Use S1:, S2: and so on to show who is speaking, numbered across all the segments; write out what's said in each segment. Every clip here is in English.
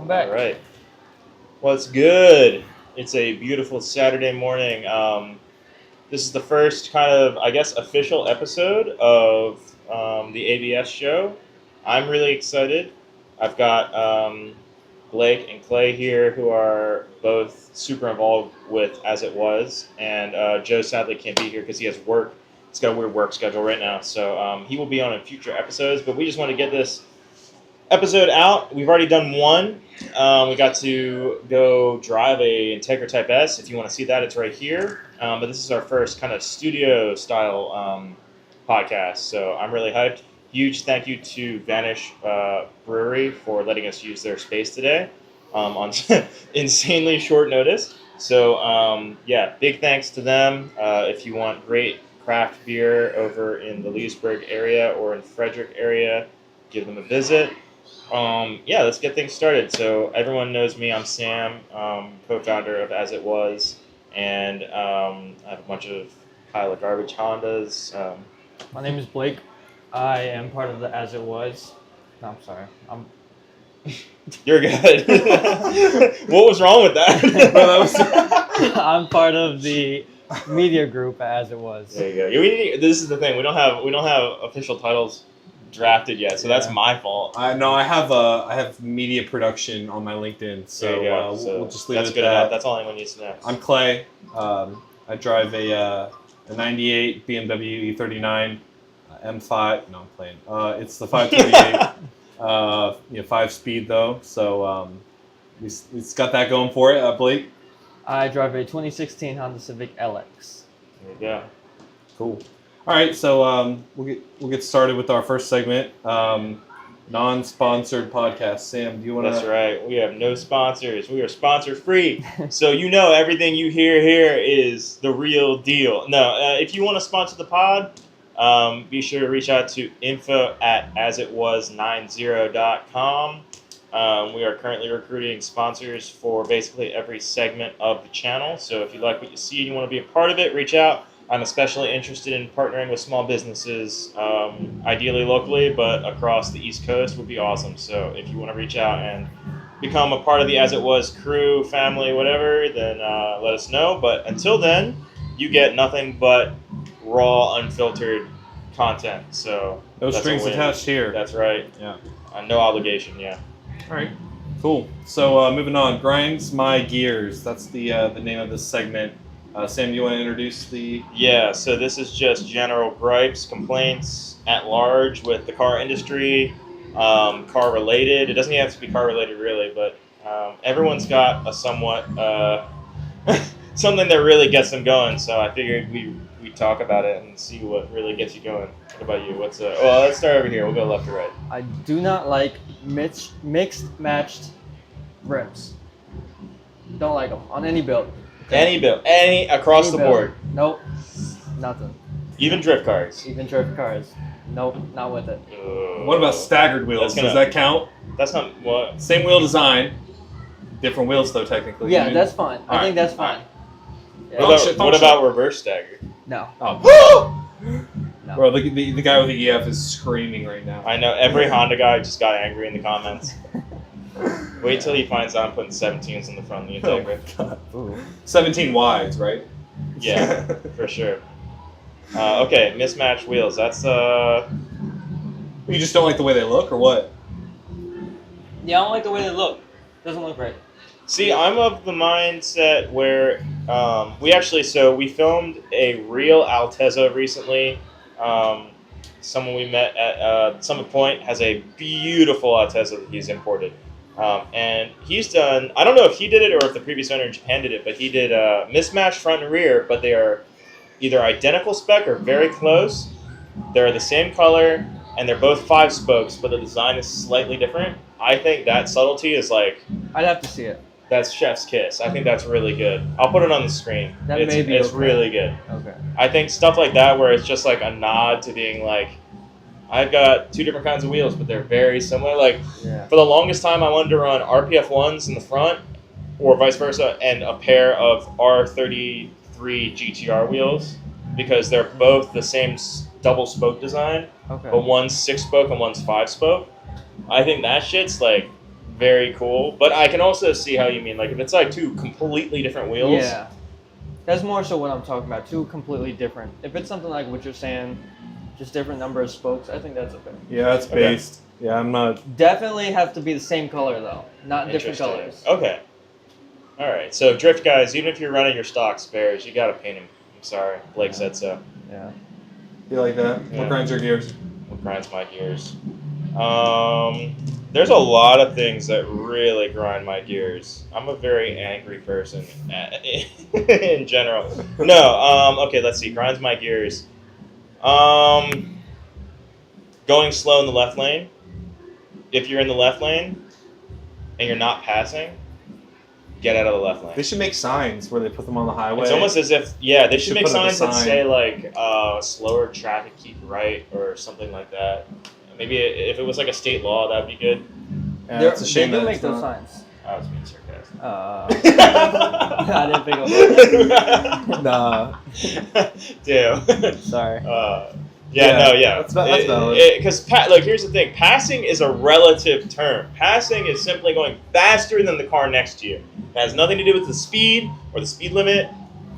S1: Welcome back.
S2: All right. What's good? It's a beautiful Saturday morning. This is the first kind of, I guess, official episode of the ABS show. I'm really excited. I've got Blake and Clay here, who are both super involved with As It Was, and Joe sadly can't be here because he has work. He's got a weird work schedule right now, so he will be on in future episodes. But we just want to get this episode out. We've already done one. We got to go drive a Integra Type S. If you want to see that, it's right here. But this is our first kind of studio style podcast, so I'm really hyped. Huge thank you to Vanish Brewery for letting us use their space today on insanely short notice. So yeah, big thanks to them. If you want great craft beer over in the Leesburg area or in Frederick area, give them a visit. Yeah, let's get things started. So everyone knows me. I'm Sam, co-founder of As It Was, and I have a bunch of pile of garbage Hondas.
S1: My name is Blake. I am part of the As It Was. No, I'm sorry.
S2: You're good. What was wrong with that?
S1: I'm part of the media group As It Was.
S2: There you go. This is the thing. We don't have official titles drafted yet, so that's my fault.
S3: No, I have media production on my LinkedIn, so, we'll just leave it at that.
S2: That's all anyone needs to know.
S3: I'm Clay. I drive a 98 BMW E39 M5. No, I'm playing. It's the 538. 5-speed though, so it's got that going for it. Blake.
S1: I drive a 2016 Honda Civic LX.
S2: There you go.
S3: Cool. All right, so we'll get started with our first segment, non-sponsored podcast. Sam, do you want to?
S2: That's right. We have no sponsors. We are sponsor free. So everything you hear here is the real deal. No, if you want to sponsor the pod, be sure to reach out to info@asitwas90.com. We are currently recruiting sponsors for basically every segment of the channel. So if you like what you see and you want to be a part of it, reach out. I'm especially interested in partnering with small businesses, ideally locally, but across the East Coast would be awesome. So if you want to reach out and become a part of the As It Was crew, family, whatever, then let us know. But until then, you get nothing but raw, unfiltered content. So
S3: no strings attached here.
S2: That's right.
S3: Yeah.
S2: No obligation. Yeah.
S3: All right. Cool. So moving on, Grinds My Gears. That's the name of this segment. Sam, do you want to introduce the...
S2: Yeah, so this is just general gripes, complaints at large with the car industry, car-related. It doesn't even have to be car-related, really, but everyone's got a somewhat... something that really gets them going, so I figured we talk about it and see what really gets you going. What about you? Well, let's start over here. We'll go left to right.
S1: I do not like mixed matched rims. Don't like them on any build.
S2: Any build, across the board.
S1: Nope, nothing.
S2: Even drift cars.
S1: Nope, not with it.
S3: What about staggered wheels? Does that count?
S2: That's not what.
S3: Same wheel design, different wheels though technically.
S1: Yeah, that's fine. I think that's fine.
S2: Yeah. What about reverse stagger?
S1: No.
S3: Oh.
S1: No.
S3: Bro, the guy with the EF is screaming right now.
S2: I know. Every Honda guy just got angry in the comments. Wait till he finds out I'm putting 17s in the front of the Integra.
S3: Oh, 17 wides, right?
S2: Yeah, for sure. Okay, mismatched wheels. That's
S3: You just don't like the way they look, or what?
S1: Yeah, I don't like the way they look. Doesn't look right.
S2: See, I'm of the mindset where we filmed a real Altezza recently. Someone we met at Summit Point has a beautiful Altezza that he's imported. And he's done, I don't know if he did it or if the previous owner in Japan did it, but he did mismatched front and rear, but they are either identical spec or very close. They're the same color, and they're both 5 spokes, but the design is slightly different. I think that subtlety is like...
S1: I'd have to see it.
S2: That's chef's kiss. I think that's really good. I'll put it on the screen. It's really good.
S1: Okay.
S2: I think stuff like that where it's just like a nod to being like, I've got 2 different kinds of wheels, but they're very similar. Like, for the longest time, I wanted to run RPF 1s in the front, or vice versa, and a pair of R33 GTR wheels, because they're both the same double spoke design, but one's 6 spoke and one's 5 spoke. I think that shit's like very cool. But I can also see how you mean. Like if it's like two completely different wheels.
S1: Yeah. That's more so what I'm talking about. Two completely different. If it's something like what you're saying, just different number of spokes, I think that's okay.
S3: Yeah, it's based. Yeah, I'm not.
S1: Definitely have to be the same color though, not different
S2: Interesting.
S1: colors.
S2: Okay. All right. So drift guys, even if you're running your stock spares, you gotta paint them. I'm sorry, Blake said so.
S1: Yeah.
S3: You like that?
S2: Yeah.
S3: What grinds your gears?
S2: What grinds my gears? There's a lot of things that really grind my gears. I'm a very angry person in general. No. Okay. Let's see. Grinds my gears. Going slow in the left lane. If you're in the left lane and you're not passing, get out of the left lane.
S3: They should make signs where they put them on the highway.
S2: It's almost as if, yeah, they should make
S3: put up a
S2: signs that
S3: sign.
S2: say, like, slower traffic, keep right, or something like that. Maybe if it was like a state law, that would be good.
S3: Yeah,
S1: They're-
S3: it's a shame
S1: they do
S3: that
S1: make
S3: it's
S1: those
S3: not.
S1: signs.
S2: I was being sarcastic.
S1: I didn't think of
S3: Nah.
S2: Damn.
S1: that. Sorry.
S3: That's valid.
S2: Because look, here's the thing: passing is a relative term. Passing is simply going faster than the car next to you. It has nothing to do with the speed or the speed limit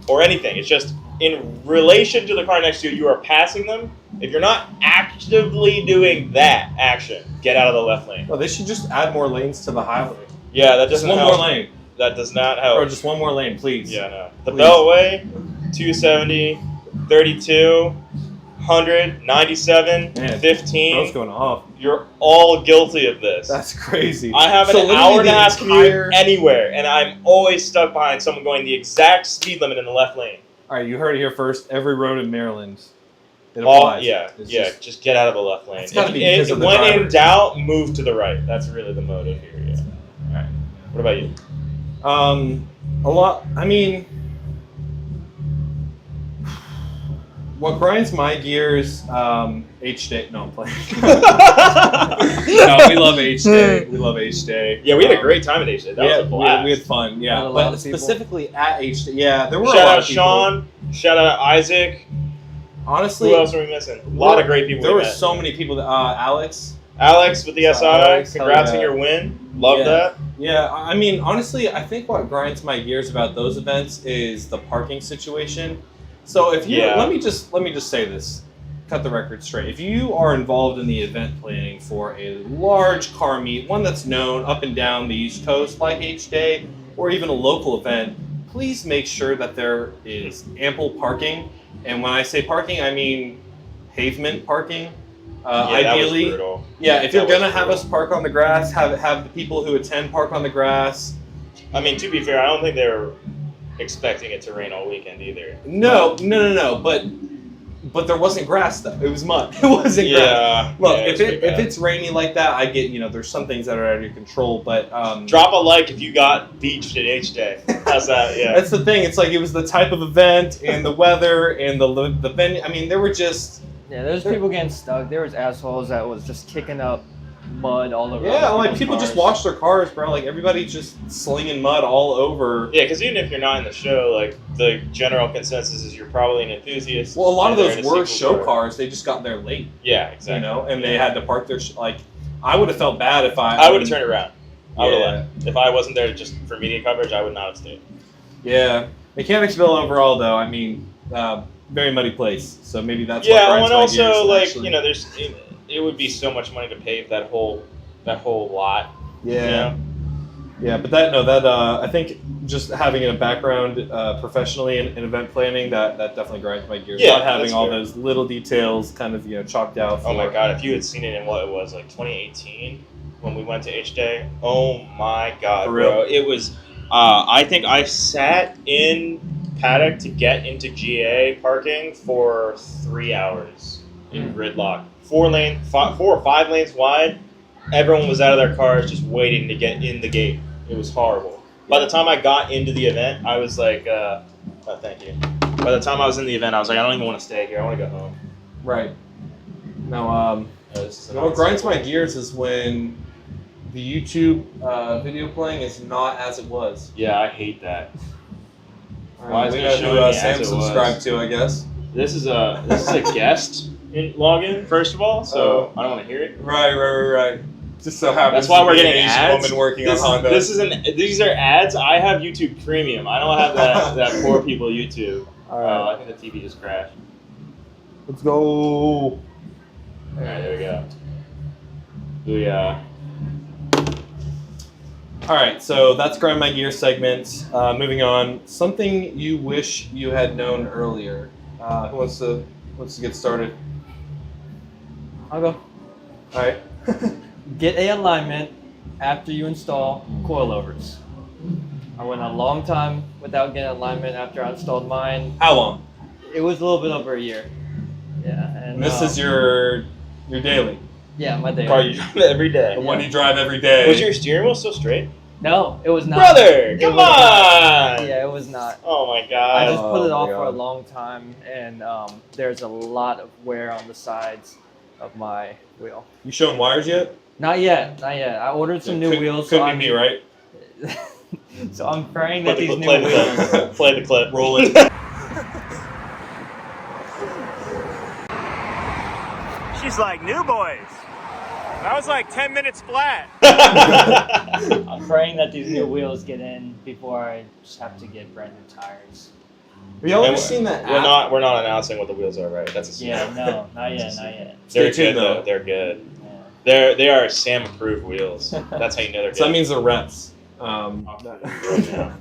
S2: or anything. It's just in relation to the car next to you. You are passing them. If you're not actively doing that action, get out of the left lane.
S3: Oh, they should just add more lanes to the highway.
S2: Yeah, that
S3: Just
S2: doesn't
S3: one
S2: help.
S3: more lane.
S2: That does not help.
S3: Or just one more lane, please.
S2: Yeah, no. The
S3: Please.
S2: Beltway, 270, 32, 100, 97,
S3: Man,
S2: 15.
S3: Bro's going off.
S2: You're all guilty of this.
S3: That's crazy.
S2: I have
S3: So
S2: an
S3: literally
S2: hour and a
S3: the
S2: half
S3: entire-
S2: commute anywhere, and I'm always stuck behind someone going the exact speed limit in the left lane.
S3: All right, you heard it here first. Every road in Maryland, it
S2: All,
S3: applies.
S2: yeah,
S3: It's
S2: yeah.
S3: just-
S2: Just get out of the left lane.
S3: It's gotta be because of the
S2: when in
S3: drivers.
S2: doubt, move to the right. That's really the motive here. Yeah. All right. What about you?
S3: A lot. I mean, what grinds my gears? H-Day. No, I'm playing. No, we love H-Day. We love H-Day.
S2: Yeah, we had a great time at H-Day. That was a blast.
S3: we had fun. Yeah,
S1: Met a lot
S3: but
S1: of people.
S3: specifically at H-Day, yeah, there were a
S2: Shout
S3: lot
S2: out
S3: of people.
S2: Sean. Shout out Isaac.
S3: Honestly,
S2: Who else are we missing? A lot of great people.
S3: There
S2: we
S3: were
S2: met.
S3: so many people. That, Alex.
S2: Alex with the SI.
S3: Alex,
S2: Congrats
S3: hell
S2: on
S3: yeah.
S2: your win. Love
S3: Yeah.
S2: that.
S3: Yeah, I mean, honestly, I think what grinds my gears about those events is the parking situation. So if you
S2: Yeah.
S3: let me just say this, cut the record straight. If you are involved in the event planning for a large car meet, one that's known up and down the East Coast like H-Day, or even a local event, please make sure that there is ample parking. And when I say parking, I mean pavement parking. Ideally,
S2: that was brutal.
S3: yeah, if you're
S2: That was
S3: gonna have
S2: brutal.
S3: us park on the grass, have the people who attend park on the grass.
S2: I mean, to be fair, I don't think they were expecting it to rain all weekend either.
S3: No, but there wasn't grass though. It was mud. It wasn't grass.
S2: Yeah.
S3: Look,
S2: yeah,
S3: if
S2: pretty bad.
S3: it's rainy like that, I get there's some things that are out of your control, but
S2: Drop a like if you got beached at H-Day. How's that? Yeah.
S3: that's the thing. It's like it was the type of event and the weather and the venue. I mean, there were just
S1: Yeah, there's people getting stuck. There was assholes that was just kicking up mud all over.
S3: yeah,
S1: other
S3: like
S1: people's
S3: people just
S1: cars.
S3: wash their cars, bro. Like everybody just slinging mud all over.
S2: Yeah, because even if you're not in the show, like the general consensus is you're probably an enthusiast.
S3: Well, a lot of
S2: and
S3: those
S2: they're in a
S3: were
S2: sequel
S3: show
S2: car.
S3: cars. They just got there late,
S2: Yeah, exactly.
S3: and they had to park their like. I would have felt bad if
S2: I would have turned around. I would have
S3: Yeah.
S2: left. If I wasn't there just for media coverage, I would not have stayed.
S3: Yeah, Mechanicsville overall, though, I mean, very muddy place. So maybe that's
S2: Yeah,
S3: what
S2: and
S3: grinds my
S2: also
S3: gears,
S2: like
S3: actually.
S2: there's it would be so much money to pave that whole lot.
S3: Yeah,
S2: You know?
S3: yeah, but I think just having a background professionally in event planning that definitely grinds my gears.
S2: Yeah,
S3: Not having
S2: that's
S3: all
S2: fair.
S3: those little details kind of chalked out.
S2: Oh my
S3: for-
S2: god, if you had seen it in what it was like 2018 when we went to H-Day, oh my god,
S3: For real?
S2: bro, it was. I think I sat in paddock to get into GA parking for 3 hours in gridlock. 4 or 5 lanes wide. Everyone was out of their cars just waiting to get in the gate. It was horrible. By the time I got into the event, I was like, oh, thank you. By the time I was in the event, I was like, I don't even want to stay here. I want to go home.
S3: Right. No, what grinds my gears is when the YouTube video playing is not as it was.
S2: Yeah, I hate that.
S3: All
S2: Why is
S3: we
S2: it
S3: know
S2: showing
S3: who
S2: me as
S3: Sam
S2: it
S3: subscribed
S2: was?
S3: to, I guess.
S2: This is a guest login, first of all, so I don't want to hear it.
S3: Right. Just so happens.
S2: That's why we're
S3: to be an
S2: getting
S3: Asian
S2: ads.
S3: woman working on Honda.
S2: These are ads. I have YouTube Premium. I don't have that poor people YouTube.
S1: All right.
S2: I think the TV just crashed.
S3: Let's go.
S2: All right, there we go. Booyah.
S3: All right, so that's Grind My Gear segment. Moving on, something you wish you had known earlier. Who wants to get started?
S1: I'll go.
S3: All right.
S1: Get a alignment after you install coilovers. I went a long time without getting alignment after I installed mine.
S3: How long?
S1: It was a little bit over a year. Yeah, and
S3: And this is your daily.
S1: yeah, my day.
S2: Car you drive every day.
S3: The one you drive every day.
S2: Was your steering wheel still straight?
S1: No, it was not.
S2: Brother,
S1: It
S2: come
S1: was
S2: on!
S1: not. Yeah, it was not.
S2: Oh my
S1: I
S2: god.
S1: just put it
S3: Oh
S1: off
S3: my
S1: for a
S3: God.
S1: long time, and there's a lot of wear on the sides of my wheel.
S3: You showing wires yet?
S1: Not yet, not yet. I ordered some new wheels.
S3: Couldn't be me, right?
S1: So I'm praying that these new
S2: play
S1: wheels.
S2: the clip. Play the clip.
S3: Roll it.
S4: She's like, new boys. That was like 10 minutes flat.
S1: I'm praying that these new wheels get in before I just have to get brand new tires.
S3: Have y'all ever
S2: And
S3: seen that
S2: We're
S3: app?
S2: not announcing what the wheels are, right? That's a secret.
S1: Yeah, no, not yet, not yet.
S2: They're
S3: Stay tuned,
S2: good though.
S3: though.
S2: They're good.
S1: Yeah.
S2: They are Sam approved wheels. That's how you know they're good.
S3: So that means they're reps.
S2: Yeah.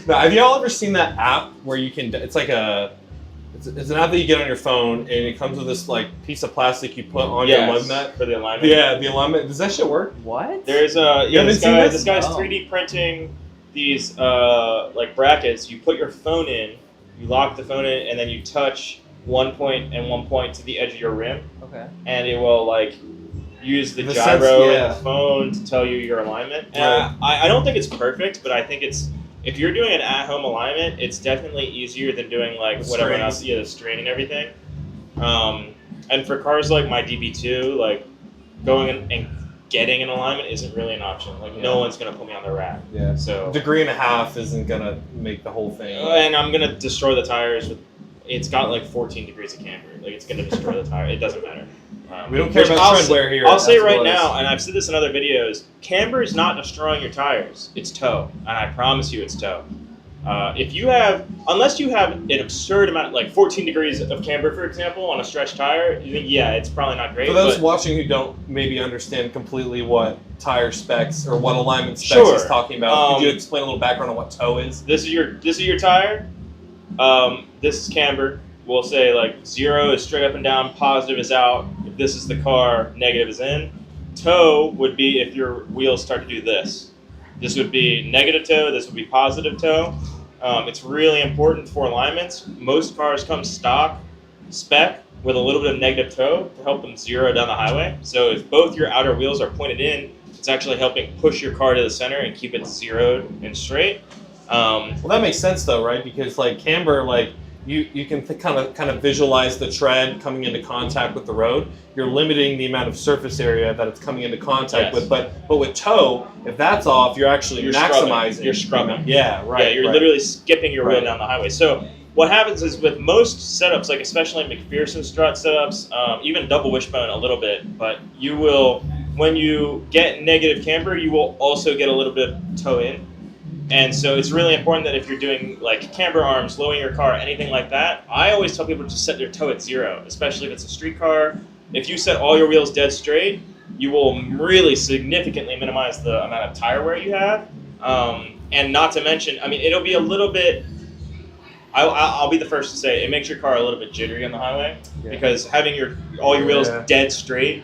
S3: Now, have y'all ever seen that app where you can? It's like it's an app that you get on your phone, and it comes with this like piece of plastic you put on your lug nut.
S2: for the alignment.
S3: Yeah, the alignment. Does that shit work?
S1: What?
S2: There's
S3: haven't seen this?
S2: this guy's
S1: No.
S2: 3D printing these like brackets. You put your phone in, you lock the phone in, and then you touch one point and one point to the edge of your rim,
S1: Okay.
S2: and it will like use the
S3: The
S2: gyro
S3: sense-
S2: in
S3: yeah.
S2: the phone to tell you your alignment. And
S3: Right.
S2: I don't think it's perfect, but I think it's if you're doing an at-home alignment, it's definitely easier than doing like
S3: The
S2: what everyone
S3: strings.
S2: else, the strain and everything. And for cars like my DB2, like going and getting an alignment isn't really an option. Like no
S3: Yeah.
S2: one's gonna put me on the rack.
S3: Yeah.
S2: So
S3: Degree and a half isn't gonna make the whole thing.
S2: and I'm gonna destroy the tires with. It's got like 14 degrees of camber. Like it's gonna destroy the tire. It doesn't matter.
S3: We don't care
S2: Which
S3: about
S2: I'll
S3: treadwear here.
S2: I'll say
S3: That's
S2: right
S3: what it is.
S2: now, and I've said this in other videos, camber is not destroying your tires. It's toe, and I promise you, it's toe. If you have, unless you have an absurd amount, like 14 degrees of camber, for example, on a stretched tire, you think, yeah, it's probably not great.
S3: For those
S2: but
S3: watching who don't maybe understand completely what tire specs or what alignment specs
S2: Sure.
S3: he's talking about, could you
S2: Um,
S3: explain a little background on what toe is?
S2: this is your tire. This is camber. We'll say like 0 is straight up and down, positive is out. If this is the car, negative is in. Toe would be if your wheels start to do this. This would be negative toe. This would be positive toe. It's really important for alignments. Most cars come stock spec with a little bit of negative toe to help them zero down the highway. So if both your outer wheels are pointed in, it's actually helping push your car to the center and keep it zeroed and straight.
S3: Well, that makes sense though, right? Because like camber, like you can kind of visualize the tread coming into contact with the road. You're limiting the amount of surface area that it's coming into contact
S2: Yes.
S3: with. But with toe, if that's off, you're actually maximizing.
S2: You're scrubbing.
S3: Yeah, right.
S2: Yeah, you're
S3: right.
S2: literally skipping your wheel
S3: Right.
S2: down the highway. So what happens is with most setups, like especially McPherson strut setups, even double wishbone a little bit, but you will, when you get negative camber, you will also get a little bit of toe in. And so it's really important that if you're doing like camber arms, lowering your car, anything like that, I always tell people to set their toe at 0, especially if it's a street car. If you set all your wheels dead straight, you will really significantly minimize the amount of tire wear you have. And not to mention, I mean, it'll be a little bit, I'll be the first to say, it makes your car a little bit jittery on the highway
S1: Yeah.
S2: because having all your wheels
S3: Yeah.
S2: dead straight,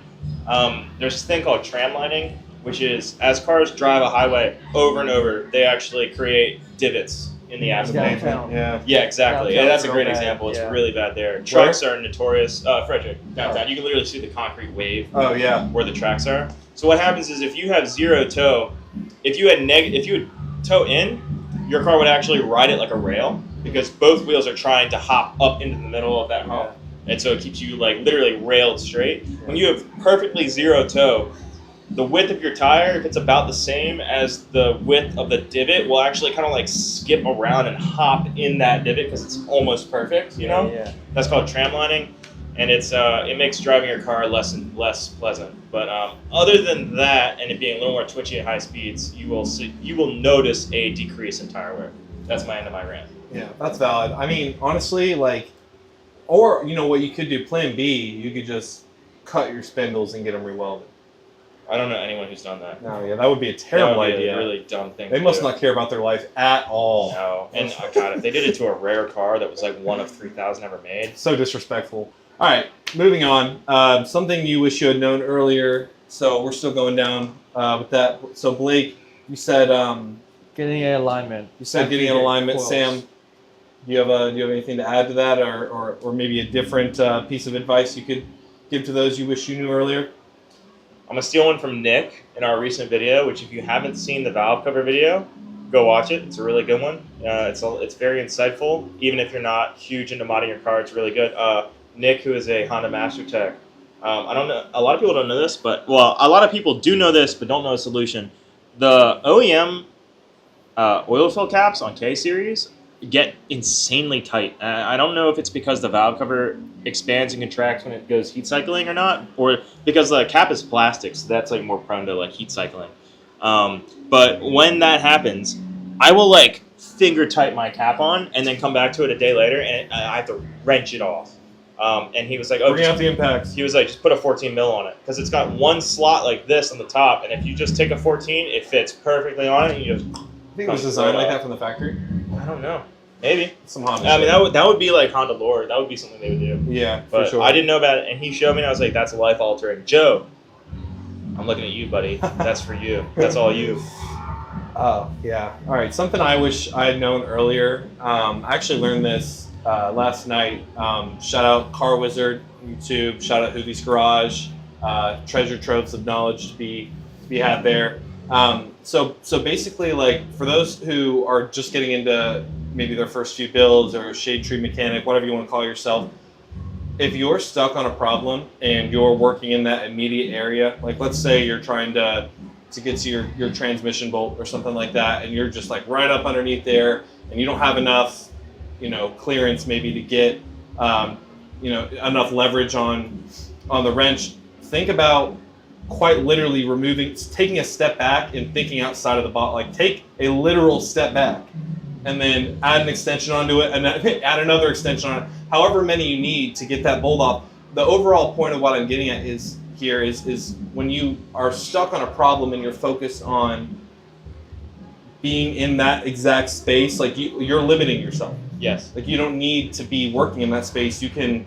S2: there's this thing called tram lining, which is as cars drive a highway over and over, they actually create divots in the asphalt.
S1: Downtown.
S3: Yeah.
S2: Yeah, exactly.
S1: Downtown's
S2: Yeah, that's a
S1: real
S2: great
S1: bad,
S2: example. It's
S1: yeah.
S2: really bad there. Trucks are notorious. Frederick, downtown. You can literally see the concrete wave
S3: Oh yeah.
S2: where the tracks are. So what happens is if you have 0 toe, if you had toe in, your car would actually ride it like a rail because both wheels are trying to hop up into the middle of that hump. And so it keeps you like literally railed straight. When you have perfectly 0 toe, the width of your tire, if it's about the same as the width of the divot, will actually kind of like skip around and hop in that divot because it's almost perfect, you know?
S1: Yeah.
S2: That's called tram lining. and it makes driving your car less and less pleasant. But other than that, and it being a little more twitchy at high speeds, you will notice a decrease in tire wear. That's my end of my rant.
S3: Yeah, that's valid. I mean, honestly, like, or you know what you could do? Plan B, you could just cut your spindles and get them rewelded.
S2: I don't know anyone who's done that.
S3: No, yeah, that would be a terrible
S2: That would be
S3: idea.
S2: a really dumb thing.
S3: They must not care about their life at all.
S2: No, and God, if they did it to a rare car that was like one of 3,000 ever made.
S3: So disrespectful. All right, moving on. Something you wish you had known earlier. So we're still going down with that. So Blake, you said
S1: Getting an alignment.
S3: You said getting an alignment.
S1: Coils.
S3: Sam, do you have anything to add to that, or maybe a different piece of advice you could give to those you wish you knew earlier?
S2: I'm gonna steal one from Nick in our recent video, which if you haven't seen the valve cover video, go watch it. It's a really good one. It's very insightful. Even if you're not huge into modding your car, it's really good. Nick, who is a Honda Master Tech, I don't know. A lot of people don't know this, but well, a lot of people do know this, but don't know the solution. The OEM oil fill caps on Kseries get insanely tight. I don't know if it's because the valve cover expands and contracts when it goes heat cycling or not, or because the cap is plastic, so that's like more prone to like heat cycling. But when that happens, I will like finger tight my cap on and then come back to it a day later, and I have to wrench it off. And he was like, "Oh,
S3: bring out the impacts."
S2: He was like, "Just put a 14 mil on it because it's got one slot like this on the top, and if you just take a 14, it fits perfectly on it. And you just
S3: I think it was designed like that from the factory.
S2: I don't know, maybe
S3: Some Honda.
S2: I mean, that would be like Honda lore. That would be something they would do.
S3: Yeah,
S2: But
S3: for sure.
S2: I didn't know about it, and he showed me, and I was like, "That's life altering." Joe, I'm looking at you, buddy. That's for you. That's all you.
S3: Oh, yeah. All right. Something I wish I had known earlier. I actually learned this last night. Shout out Car Wizard YouTube. Shout out Hoovie's Garage. Treasure troves of knowledge to be had there. So basically, like, for those who are just getting into maybe their first few builds or shade tree mechanic, whatever you want to call yourself, if you're stuck on a problem and you're working in that immediate area, like let's say you're trying to get to your transmission bolt or something like that, and you're just like right up underneath there, and you don't have enough, clearance maybe to get, enough leverage on the wrench. Think about quite literally taking a step back and thinking outside of the box. Like take a literal step back, and then add an extension onto it, and then add another extension on it. However many you need to get that bolt off. The overall point of what I'm getting at is when you are stuck on a problem and you're focused on being in that exact space, like you're limiting yourself.
S2: Yes.
S3: Like you don't need to be working in that space. You can.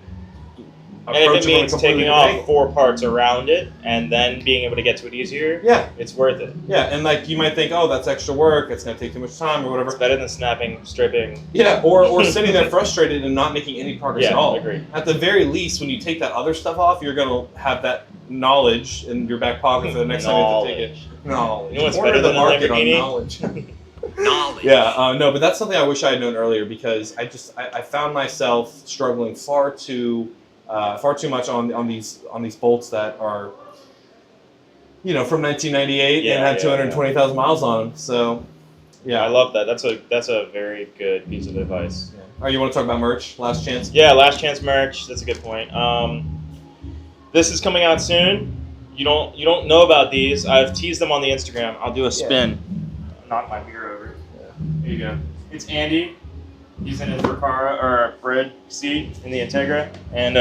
S2: And if it means taking off 4 parts around it and then being able to get to it easier,
S3: yeah,
S2: it's worth it.
S3: Yeah, and like you might think, oh, that's extra work. It's going to take too much time or whatever.
S2: It's better than snapping, stripping.
S3: Yeah, or sitting there frustrated and not making any progress at all.
S2: Yeah, agreed.
S3: At the very least, when you take that other stuff off, you're going to have that knowledge in your back pocket for the next time you have to take it. Knowledge.
S2: You know what's
S3: Corner
S2: better
S3: the
S2: than a
S3: market on
S2: Lamborghini?
S3: knowledge.
S4: Knowledge.
S3: Yeah, no, but that's something I wish I had known earlier, because I found myself struggling far too much on these bolts that are, from 1998 and had 220,000 miles on them. So, yeah,
S2: I love that. That's a very good piece of advice.
S3: Yeah. All right, you want to talk about merch? Last chance.
S2: Yeah, last chance merch. That's a good point. This is coming out soon. You don't know about these. I've teased them on the Instagram. I'll do a spin. Knock my beer over.
S3: Yeah.
S2: Here you go. It's Andy. He's in his Recaro or Fred seat in the Integra, and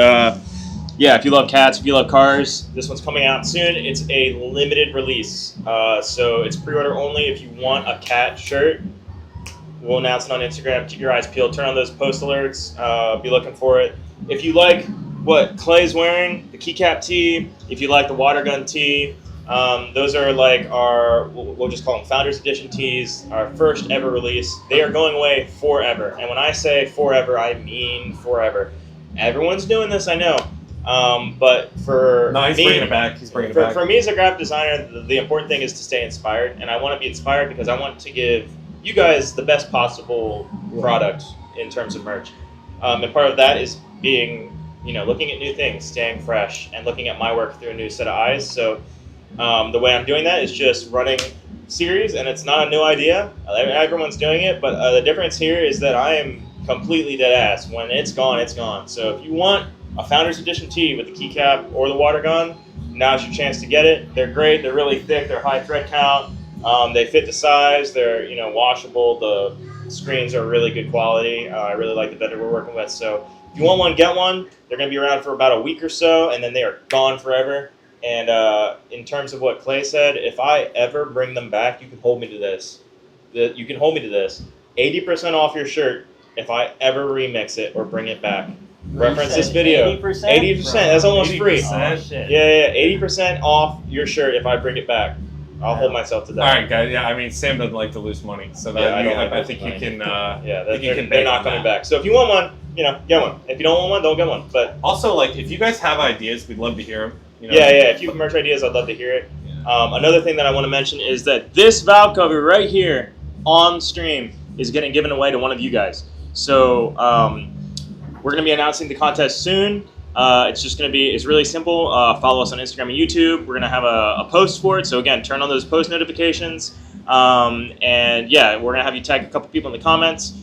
S2: if you love cats, if you love cars, this one's coming out soon. It's a limited release, so it's pre-order only. If you want a cat shirt, we'll announce it on Instagram. Keep your eyes peeled. Turn on those post alerts. Be looking for it. If you like what Clay's wearing, the keycap tee. If you like the water gun tee. Those are like we'll just call them Founders Edition tees, our first ever release. They are going away forever. And when I say forever, I mean forever. Everyone's doing this, I know. But for
S3: he's
S2: me,
S3: bringing it back. He's bringing it back.
S2: For me as a graphic designer, the important thing is to stay inspired. And I want to be inspired because I want to give you guys the best possible product in terms of merch. And part of that is being, looking at new things, staying fresh, and looking at my work through a new set of eyes. So the way I'm doing that is just running Kseries, and it's not a new idea. Everyone's doing it, but the difference here is that I am completely dead ass. When it's gone, it's gone. So if you want a Founders Edition tee with the keycap or the water gun, now's your chance to get it. They're great. They're really thick. They're high thread count. They fit the size. They're washable. The screens are really good quality. I really like the vendor we're working with. So if you want one, get one. They're going to be around for about a week or so, and then they are gone forever. And in terms of what Clay said, if I ever bring them back, you can hold me to this. 80% off your shirt if I ever remix it or bring it back. Reference this video. 80%? That's almost free.
S1: Oh, shit.
S2: Yeah, 80% off your shirt if I bring it back. I'll hold myself to that.
S3: All right, guys. Yeah, I mean, Sam doesn't like to lose money, so that,
S2: Yeah, I don't like
S3: I
S2: losing
S3: think
S2: money.
S3: you can.
S2: They're not coming back. So if you want one, get one. If you don't want one, don't get one. But
S3: Also, like, if you guys have ideas, we'd love to hear them.
S2: yeah. If you have merch ideas, I'd love to hear it. Another thing that I want to mention is that this valve cover right here on stream is getting given away to one of you guys. So we're going to be announcing the contest soon. It's really simple. Follow us on Instagram and YouTube. We're going to have a post for it. So again, turn on those post notifications. And yeah, we're going to have you tag a couple people in the comments.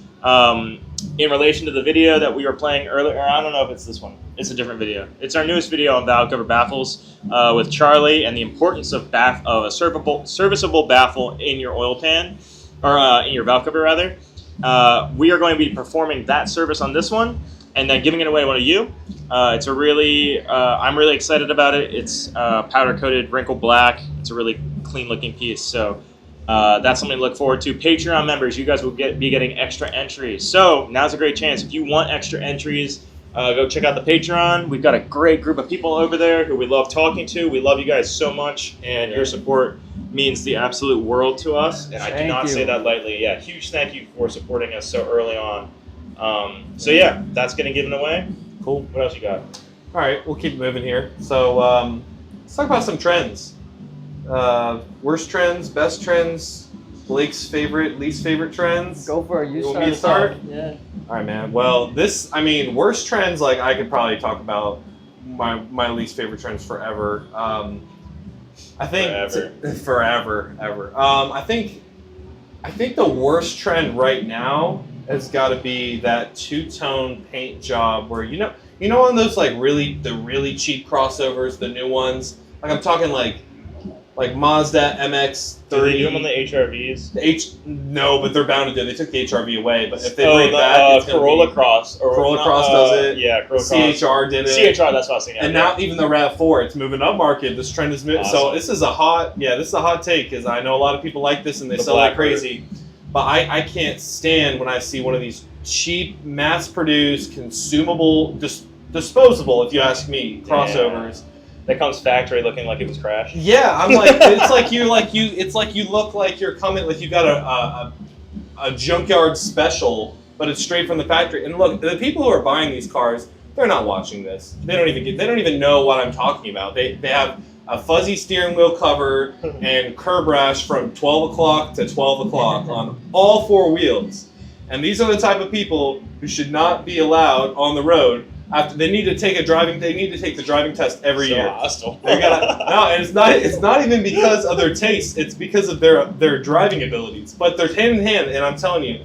S2: In relation to the video that we were playing earlier, I don't know if it's this one. It's a different video. It's our newest video on valve cover baffles with Charlie and the importance of a serviceable baffle in your oil pan, or in your valve cover rather. We are going to be performing that service on this one and then giving it away to one of you. It's a really, I'm really excited about it. It's powder coated, wrinkle black. It's a really clean looking piece. So that's something to look forward to. Patreon members, you guys will be getting extra entries. So now's a great chance. If you want extra entries, go check out the Patreon. We've got a great group of people over there who we love talking to. We love you guys so much, and your support means the absolute world to us. And I do not say that lightly. Yeah, huge thank you for supporting us so early on. So yeah, that's getting given away. Cool. What else you got?
S3: All right, we'll keep moving here. So let's talk about some trends. Worst trends, best trends, Blake's favorite, least favorite trends.
S1: Go for it. You
S3: want me to start?
S1: Yeah.
S3: All right, man. Well, worst trends, like, I could probably talk about my least favorite trends forever. I think forever, ever. I think the worst trend right now has got to be that two-tone paint job where on those the really cheap crossovers, the new ones. Like, I'm talking like Mazda MX-30.
S2: Do they do them on the HRVs?
S3: No, but they're bound to do. They took the HRV away, but if they bring it back, it's
S2: Corolla Cross.
S3: Corolla Cross does it.
S2: Yeah, Corolla
S3: CHR did it.
S2: CHR, that's what I was thinking.
S3: And now even the RAV4, it's moving up market. This trend is moving.
S2: Awesome.
S3: So this is a hot take, because I know a lot of people like this and they sell like crazy. But I can't stand when I see one of these cheap, mass-produced, consumable, disposable, if you ask me, crossovers.
S2: That comes factory looking like it was crashed.
S3: Yeah, I'm like, it's like you look like you're coming, like you got a junkyard special, but it's straight from the factory. And look, the people who are buying these cars, they're not watching this. They don't even know what I'm talking about. They have a fuzzy steering wheel cover and curb rash from 12 o'clock to 12 o'clock on all four wheels. And these are the type of people who should not be allowed on the road. They need to take the driving test every year.
S2: Hostile.
S3: And it's not even because of their taste. It's because of their driving abilities. But they're hand in hand, and I'm telling you,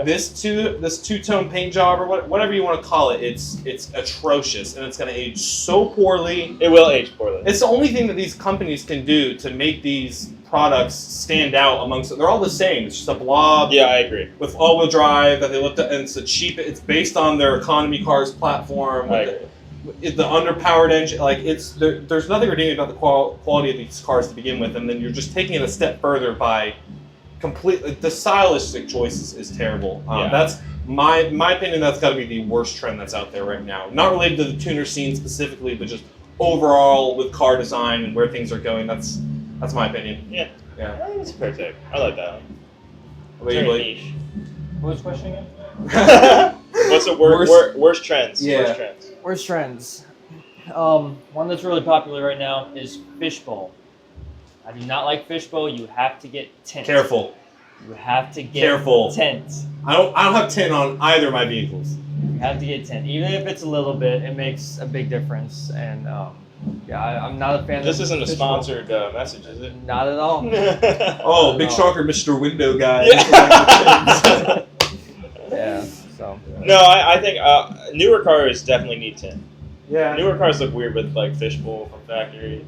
S3: this two-tone paint job, or whatever you want to call it, it's atrocious, and it's going to age so poorly.
S2: It will age poorly.
S3: It's the only thing that these companies can do to make these products stand out amongst. They're all the same. It's just a blob.
S2: Yeah, I agree.
S3: With all-wheel drive that they looked at, and it's based on their economy cars platform.
S2: I agree.
S3: The underpowered engine, there's nothing redeeming about the quality of these cars to begin with, and then you're just taking it a step further by the stylistic choice is terrible. That's my opinion. That's got to be the worst trend that's out there right now. Not related to the tuner scene specifically, but just overall with car design and where things are going. That's my opinion.
S2: Yeah. That's a fair take. I like that one.
S3: What about you, Blake?
S1: What was the question again?
S2: What's the worst trends?
S3: Yeah.
S1: Worst trends. One that's really popular right now is fishbowl. I do not like fishbowl. You have to get tint.
S3: Careful.
S1: You have to get
S3: Careful.
S1: tint.
S3: I don't have tint on either of my vehicles.
S1: You have to get tint. Even if it's a little bit, it makes a big difference. And I'm not a fan
S2: This
S1: of
S2: isn't a
S1: fishbowl.
S2: sponsored message, is it?
S1: Not at all.
S3: Oh, big shocker, Mr. Window Guy.
S1: Yeah, so.
S2: No, I think newer cars definitely need tint.
S3: Yeah.
S2: Newer cars look weird with like fishbowl from factory.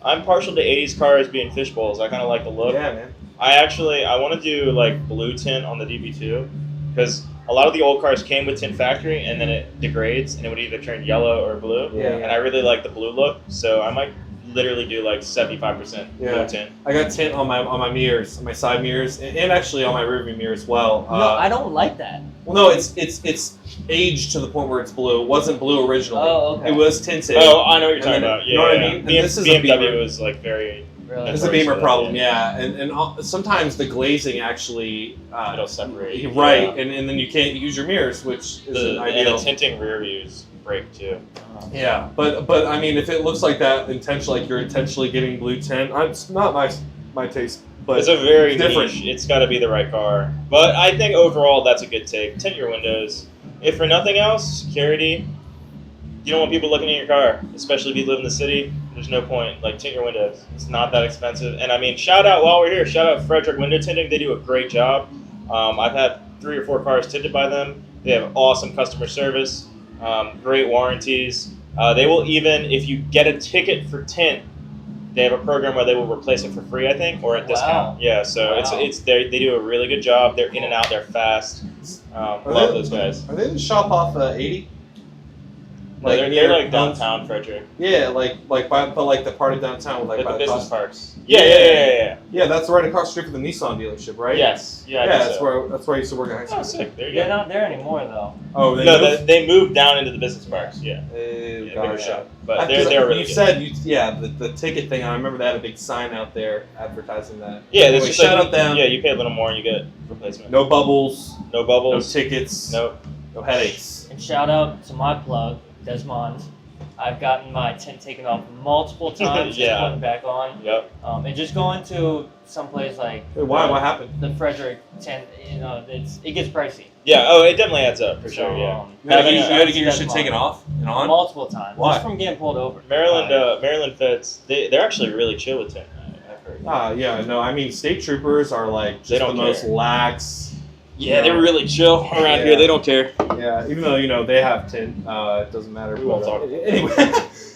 S2: I'm partial to 80s cars being fishbowls. I kind of like the look.
S3: Yeah, man.
S2: I want to do like blue tint on the DB2 because a lot of the old cars came with tint factory and then it degrades and it would either turn yellow or blue.
S3: Yeah.
S2: And I really like the blue look, so I might literally do like 75% blue tint.
S3: I got tint on my mirrors, on my side mirrors, and actually on my rearview mirror as well.
S1: No, I don't like that.
S3: Well, no, it's aged to the point where it's blue. It wasn't blue originally.
S1: Oh, okay.
S3: It was tinted.
S2: Oh, I know what you're talking
S3: And then-
S2: about.
S3: you know what I mean? And this is a
S2: BMW
S3: Beamer.
S2: was like very.
S1: Really?
S3: It's a
S2: notorious
S3: Beamer
S2: for that,
S3: problem, yeah. And sometimes the glazing actually
S2: It'll separate.
S3: right,
S2: Yeah.
S3: and then you can't use your mirrors, which is an
S2: And
S3: ideal.
S2: the tinting rear views break too.
S3: Yeah, but I mean, if it looks like that intentionally, like you're intentionally getting blue tint, it's not my taste. But
S2: It's a very
S3: different.
S2: niche. It's got to be the right car. But I think overall that's a good take. Tint your windows. If for nothing else, security. You don't want people looking at your car, especially if you live in the city. There's no point. Like, tint your windows. It's not that expensive. And I mean, shout out while we're here. Shout out Frederick Window Tinting. They do a great job. I've had 3 or 4 cars tinted by them. They have awesome customer service, great warranties. They will even, if you get a ticket for tint, they have a program where they will replace it for free, I think, or at discount. Yeah, so
S1: Wow.
S2: it's they do a really good job. They're in and out. They're fast. Love those guys.
S3: Are they the shop off 80?
S2: No, they're
S3: near
S2: like downtown Frederick.
S3: Yeah, but like the part of downtown with like
S2: Like
S3: by
S2: the
S3: the
S2: business
S3: cost-
S2: parks. Yeah.
S3: Yeah, that's right across the street from the Nissan dealership, right?
S2: Yes. Yeah, I
S3: Yeah,
S2: think
S3: that's
S2: so.
S3: where I used to work at high school.
S2: Oh, sick. There you
S1: They're
S2: go.
S1: not there anymore though.
S3: Oh, they
S2: No,
S3: moved?
S2: they moved down into the business parks. Yeah.
S3: Oh,
S2: Yeah,
S3: got
S2: bigger
S3: it.
S2: shop. But
S3: Because
S2: they're really
S3: you
S2: good.
S3: said the ticket thing. I remember they had a big sign out there advertising that.
S2: Yeah,
S3: Anyway,
S2: that's just
S3: shout
S2: like,
S3: out them.
S2: Yeah, you pay a little more and you get replacement.
S3: No bubbles,
S2: No
S3: no
S2: bubbles.
S3: tickets,
S2: No.
S3: no headaches.
S1: And shout out to my plug, Desmond. I've gotten my tint taken off multiple times.
S2: Yeah.
S1: Just putting back on.
S2: Yep.
S1: And just going to someplace like
S3: Wait, why? What happened?
S1: the Frederick tint, it gets pricey.
S2: Yeah. Oh, it definitely adds up for
S1: So,
S2: sure. Yeah.
S3: You had to
S2: Having
S3: get,
S2: a-
S3: you had to get your
S1: that's
S3: shit
S1: mine.
S3: taken off and on.
S1: Multiple times.
S3: Why?
S1: Just from getting pulled over.
S2: Maryland feds. They're actually really chill with tint. I've heard.
S3: Yeah, no. I mean, state troopers are like
S2: They
S3: just
S2: don't
S3: the most
S2: care.
S3: lax.
S2: Yeah, they're really chill around
S3: Yeah.
S2: here. They don't care.
S3: Yeah, even though they have tint, it doesn't matter.
S2: We won't
S3: But,
S2: talk.
S3: Anyway,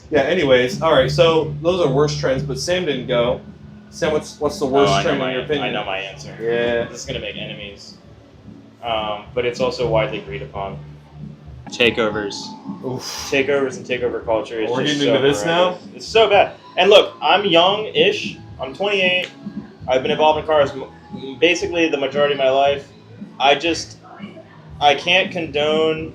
S3: yeah. Anyways, all right. So those are worst trends, but Sam didn't go. Sam, what's the worst
S2: I know
S3: trend
S2: my
S3: in your opinion?
S2: I know my answer.
S3: Yeah.
S2: This is gonna make enemies, but it's also widely agreed upon. Takeovers,
S3: Oof.
S2: takeovers, and takeover culture is
S3: We're
S2: just
S3: getting
S2: so
S3: into this now?
S2: horrendous. It's so bad. And look, I'm young-ish. I'm 28. I've been involved in cars basically the majority of my life. I can't condone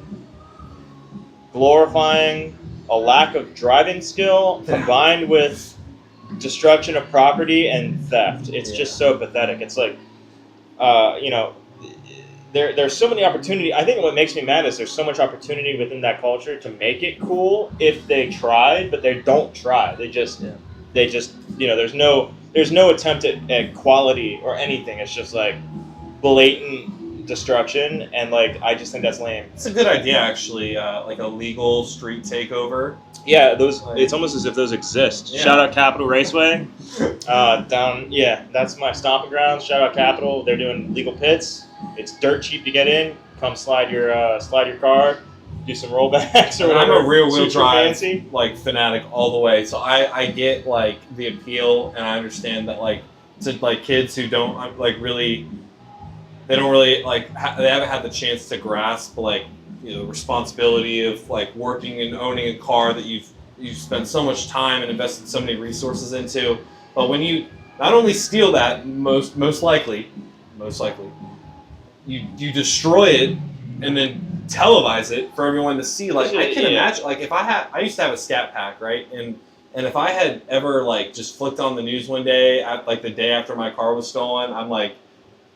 S2: glorifying a lack of driving skill combined with destruction of property and theft. It's just so pathetic. It's like, there's so many opportunity. I think what makes me mad is there's so much opportunity within that culture to make it cool if they tried, but they don't try. They just there's no attempt at quality or anything. It's just like blatant destruction, and like I just think that's lame.
S3: It's a good idea, actually. Like a legal street takeover.
S2: Yeah, it's almost as if those exist.
S3: Yeah.
S2: Shout out Capital Raceway. That's my stomping grounds. Shout out Capital. They're doing legal pits. It's dirt cheap to get in. Come slide your car, do some rollbacks or
S3: I'm
S2: whatever.
S3: a rear wheel
S2: Suits your
S3: drive
S2: fancy.
S3: like fanatic all the way, so I get like the appeal, and I understand that like to like kids who don't like really, they don't really like they haven't had the chance to grasp like the responsibility of like working and owning a car that you've spent so much time and invested so many resources into. But when you not only steal that, most likely, you destroy it and then televise it for everyone to see. Like I can imagine, like if I used to have a scat pack, right, and if I had ever like just flicked on the news one day, like the day after my car was stolen,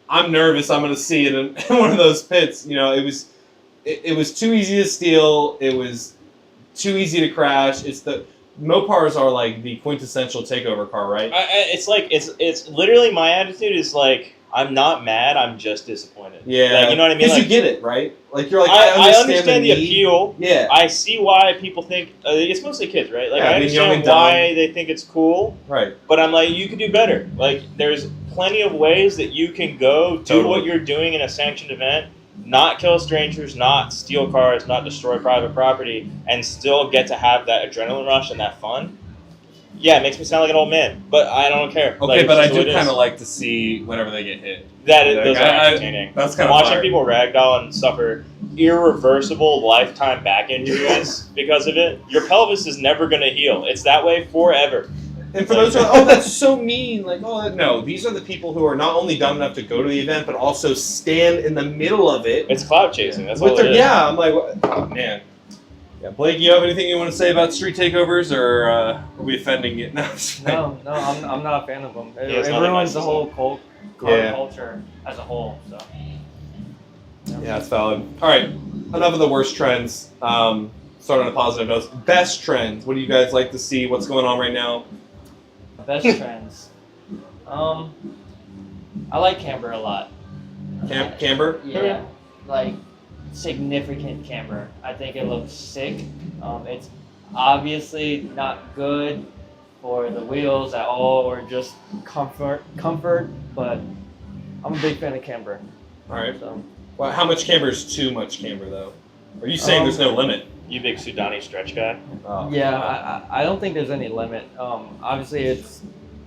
S3: I'm nervous. I'm gonna see it in one of those pits. It was too easy to steal. It was too easy to crash. Mopars are like the quintessential takeover car, right?
S2: It's literally my attitude is like I'm not mad. I'm just disappointed.
S3: Yeah,
S2: like, you know what I mean.
S3: Because
S2: Like,
S3: you get it, right? Like you're like
S2: I understand the
S3: need.
S2: appeal.
S3: Yeah,
S2: I see why people think it's mostly kids, right? Like
S3: Yeah,
S2: I
S3: being young
S2: understand
S3: and dumb.
S2: why they think it's cool,
S3: right.
S2: but I'm like, you could do better. Like there's plenty of ways that you can go do
S3: Totally.
S2: what you're doing in a sanctioned event not kill strangers, not steal cars, not destroy private property, and still get to have that adrenaline rush and that fun. Yeah, it makes me sound like an old man, but I don't care.
S3: Okay,
S2: Like,
S3: but I
S2: it's what
S3: do
S2: it
S3: kind of
S2: is.
S3: like to see whenever they get hit.
S2: Those are entertaining.
S3: That's kind of
S2: Watching people ragdoll and suffer irreversible lifetime back injuries because of it. Your pelvis is never going to heal. It's that way forever.
S3: And for those who are, oh, that's so mean. Like, oh, no. These are the people who are not only dumb enough to go to the event, but also stand in the middle of it.
S2: It's cloud chasing. That's
S3: with
S2: all
S3: their,
S2: it is.
S3: yeah, I'm like, oh, man. Yeah, Blake, you have anything you want to say about street takeovers, or are we offending you? No,
S1: I'm not a fan of them. It,
S2: Yeah, it's
S1: it
S2: not
S1: ruins
S2: like
S1: the whole culture as a whole. So.
S3: Yeah, that's valid. All right, enough of the worst trends. Start on a positive note. Best trends. What do you guys like to see? What's going on right now?
S1: Best trends. I like Camber a lot.
S3: Camber?
S1: Yeah, like significant camber. I think it looks sick. It's obviously not good for the wheels at all, or just comfort. But I'm a big fan of camber.
S3: All right.
S1: So.
S3: Well, how much camber is too much camber, though? Are you saying there's no limit?
S2: You big Sudani stretch guy.
S3: Oh.
S1: Yeah, I don't think there's any limit. Obviously it's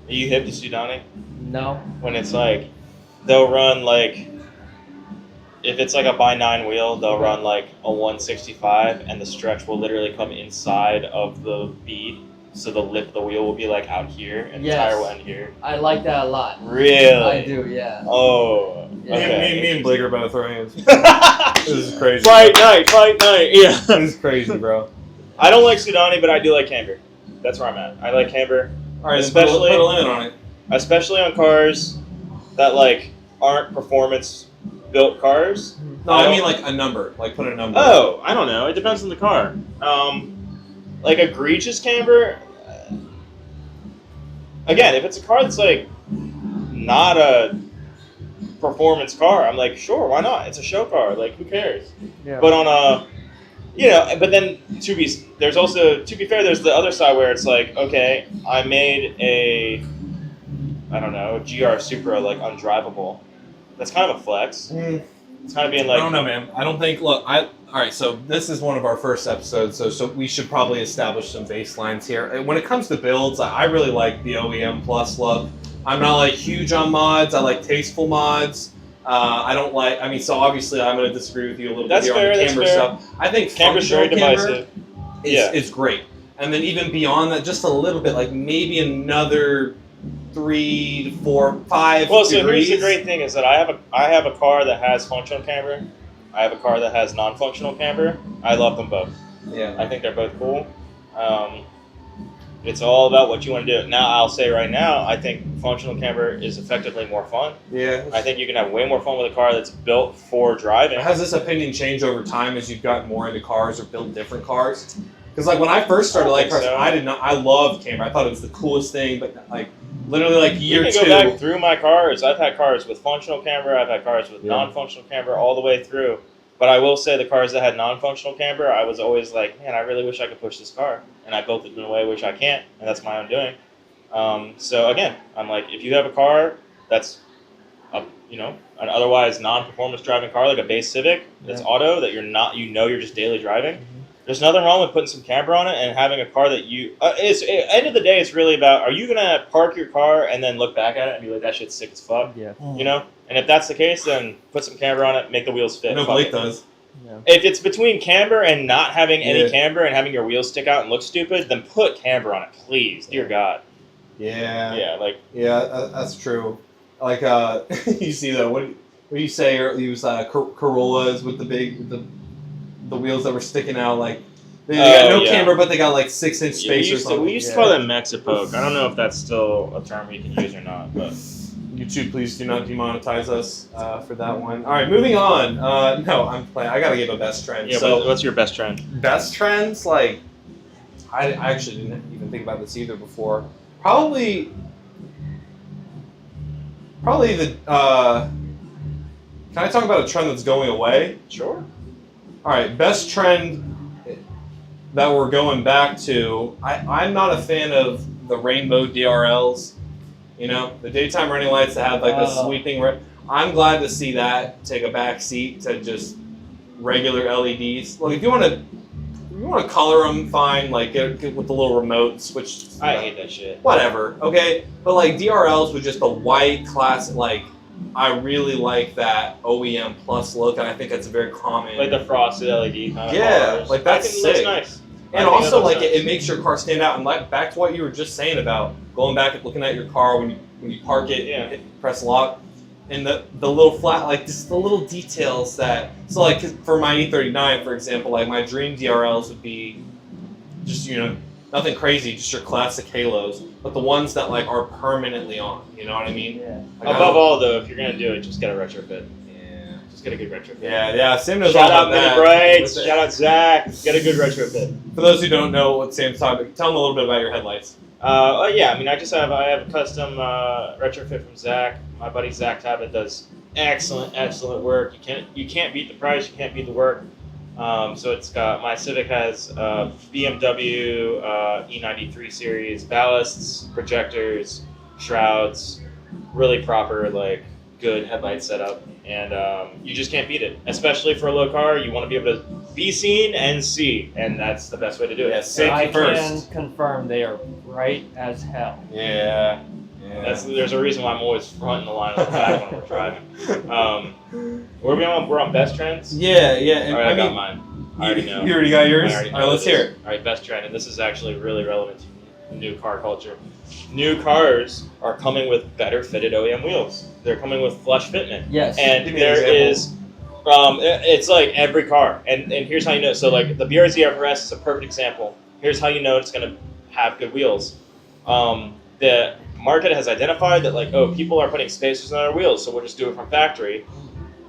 S2: Are you hip to Sudani?
S1: no.
S2: When it's like, they'll run like, if it's like a by 9 wheel, they'll run like a 165, and the stretch will literally come inside of the bead. So the lip of the wheel will be like out here, and the tire will end here.
S1: I like that a lot.
S2: Really?
S1: I do, yeah.
S2: Oh.
S1: Yeah.
S2: Okay.
S3: Me and Blake are about to throw hands. This is crazy.
S2: Fight night, yeah.
S3: This is crazy, bro.
S2: I don't like Sudani, but I do like Camber. That's where I'm at. I like Camber,
S3: All right,
S2: Especially-
S3: put a limit on it.
S2: especially on cars that like aren't performance-built cars.
S3: No, I mean like a number. Like put a number.
S2: Oh, I don't know. It depends on the car. Like egregious camber. Again, if it's a car that's like not a performance car, I'm like, sure, why not? It's a show car. Like, who cares?
S1: Yeah.
S2: But on a, but then to be fair, there's the other side where it's like, okay, I made a, I don't know, GR Supra like undrivable. That's kind of a flex. It's kind of being like,
S3: I don't know, man. I don't think. Look, all right. So this is one of our first episodes, so we should probably establish some baselines here. And when it comes to builds, I really like the OEM Plus look. I'm not like huge on mods. I like tasteful mods. I don't like. I mean, so obviously, I'm going to disagree with you a little bit here on the camber stuff. I think
S2: camber's very divisive.
S3: is great. And then even beyond that, just a little bit, like maybe another 3, 4, 5
S2: Well, so
S3: degrees.
S2: here's the great thing is that I have a car that has functional camber. I have a car that has non-functional camber. I love them both.
S3: Yeah.
S2: I think they're both cool. It's all about what you want to do. Now, I'll say right now, I think functional camber is effectively more fun.
S3: Yeah.
S2: I think you can have way more fun with a car that's built for driving.
S3: Has this opinion changed over time as you've gotten more into cars or built different cars? Because like when I first started like cars,
S2: so.
S3: I loved camber. I thought it was the coolest thing, but like literally like year
S2: You
S3: 2.
S2: can go back through my cars. I've had cars with functional camber. I've had cars with non-functional camber all the way through. But I will say the cars that had non-functional camber, I was always like, man, I really wish I could push this car. And I built it in a way which I can't, and that's my own doing. So again, I'm like, if you have a car that's, an otherwise non-performance driving car, like a base Civic, that's auto, that you're just daily driving, there's nothing wrong with putting some camber on it and having a car that end of the day, it's really about, are you going to park your car and then look back at it and be like, that shit's sick as fuck?
S1: Yeah.
S2: And if that's the case, then put some camber on it, make the wheels fit.
S3: No, Blake does.
S1: Yeah.
S2: If it's between camber and not having any camber and having your wheels stick out and look stupid, then put camber on it, please. Dear God.
S3: Yeah.
S2: Yeah,
S3: that's true. Like you see though, what do you say? Or use Corollas with the wheels that were sticking out, like they got no camber, but they got like 6-inch space or something.
S2: We used to call them Mexipoke. I don't know if that's still a term we can use or not, but
S3: YouTube, please do not demonetize us for that one. All right, moving on. No, I'm playing. I gotta give a best trend.
S2: yeah.
S3: So
S2: What's your best trend?
S3: best trends, like I actually didn't even think about this either before. Probably the. Can I talk about a trend that's going away?
S2: Sure.
S3: All right, best trend that we're going back to. I'm not a fan of the rainbow DRLs. The daytime running lights that have like the sweeping. I'm glad to see that take a back seat to just regular LEDs. Look, if you want to color them, fine. Like get with the little remote switch.
S2: I hate that shit.
S3: Whatever, okay. But like DRLs with just the white classic, like I really like that OEM plus look, and I think that's a very common.
S2: Like the frosted LED kind of
S3: Yeah,
S2: cars.
S3: like that's
S2: It looks
S3: sick.
S2: nice.
S3: And also, like, it makes your car stand out. And like back to what you were just saying about going back and looking at your car when you park it,
S2: Yeah.
S3: press lock, and the little flat, like just the little details that. So like for my E39, for example, like my dream DRLs would be just nothing crazy, just your classic halos, but the ones that like are permanently on. You know what I mean?
S1: Yeah.
S3: Like,
S2: Above all, though, if you're gonna do it, just get a retrofit.
S3: Yeah.
S2: Just get a good retrofit.
S3: Yeah. Sam knows
S2: Shout
S3: all
S2: out
S3: about
S2: Mini
S3: that.
S2: Brights. Shout out Zach. Get a good retrofit.
S3: For those who don't know what Sam's talking about, tell them a little bit about your headlights.
S2: Yeah, I mean, I have a custom retrofit from Zach. My buddy Zach Tabbitt does excellent work. You can't beat the price. You can't beat the work. So it's got my Civic has BMW E93 series ballasts, projectors, shrouds, really proper like good headlight setup, and you just can't beat it. Especially for a low car, you want to be able to be seen and see, and that's the best way to do it.
S3: Yeah, safety
S1: I
S3: first.
S1: can confirm they are bright as hell.
S3: Yeah.
S2: There's a reason why I'm always front in the line of the back when we're driving. Where are we on? We're on best trends.
S3: Yeah. And
S2: All right, I got
S3: mean,
S2: mine. I already know.
S3: You already got yours?
S2: I already
S3: All right,
S2: know
S3: let's
S2: this.
S3: hear it.
S2: All right, best trend, and this is actually really relevant to new car culture. New cars are coming with better fitted OEM wheels. They're coming with flush fitment.
S1: Yes.
S2: And
S3: Give me an
S2: there
S3: example.
S2: is, it's like every car. And here's how you know. So like the BRZ FRS is a perfect example. Here's how you know it's going to have good wheels. The market has identified that like, oh, people are putting spacers on their wheels, so we'll just do it from factory.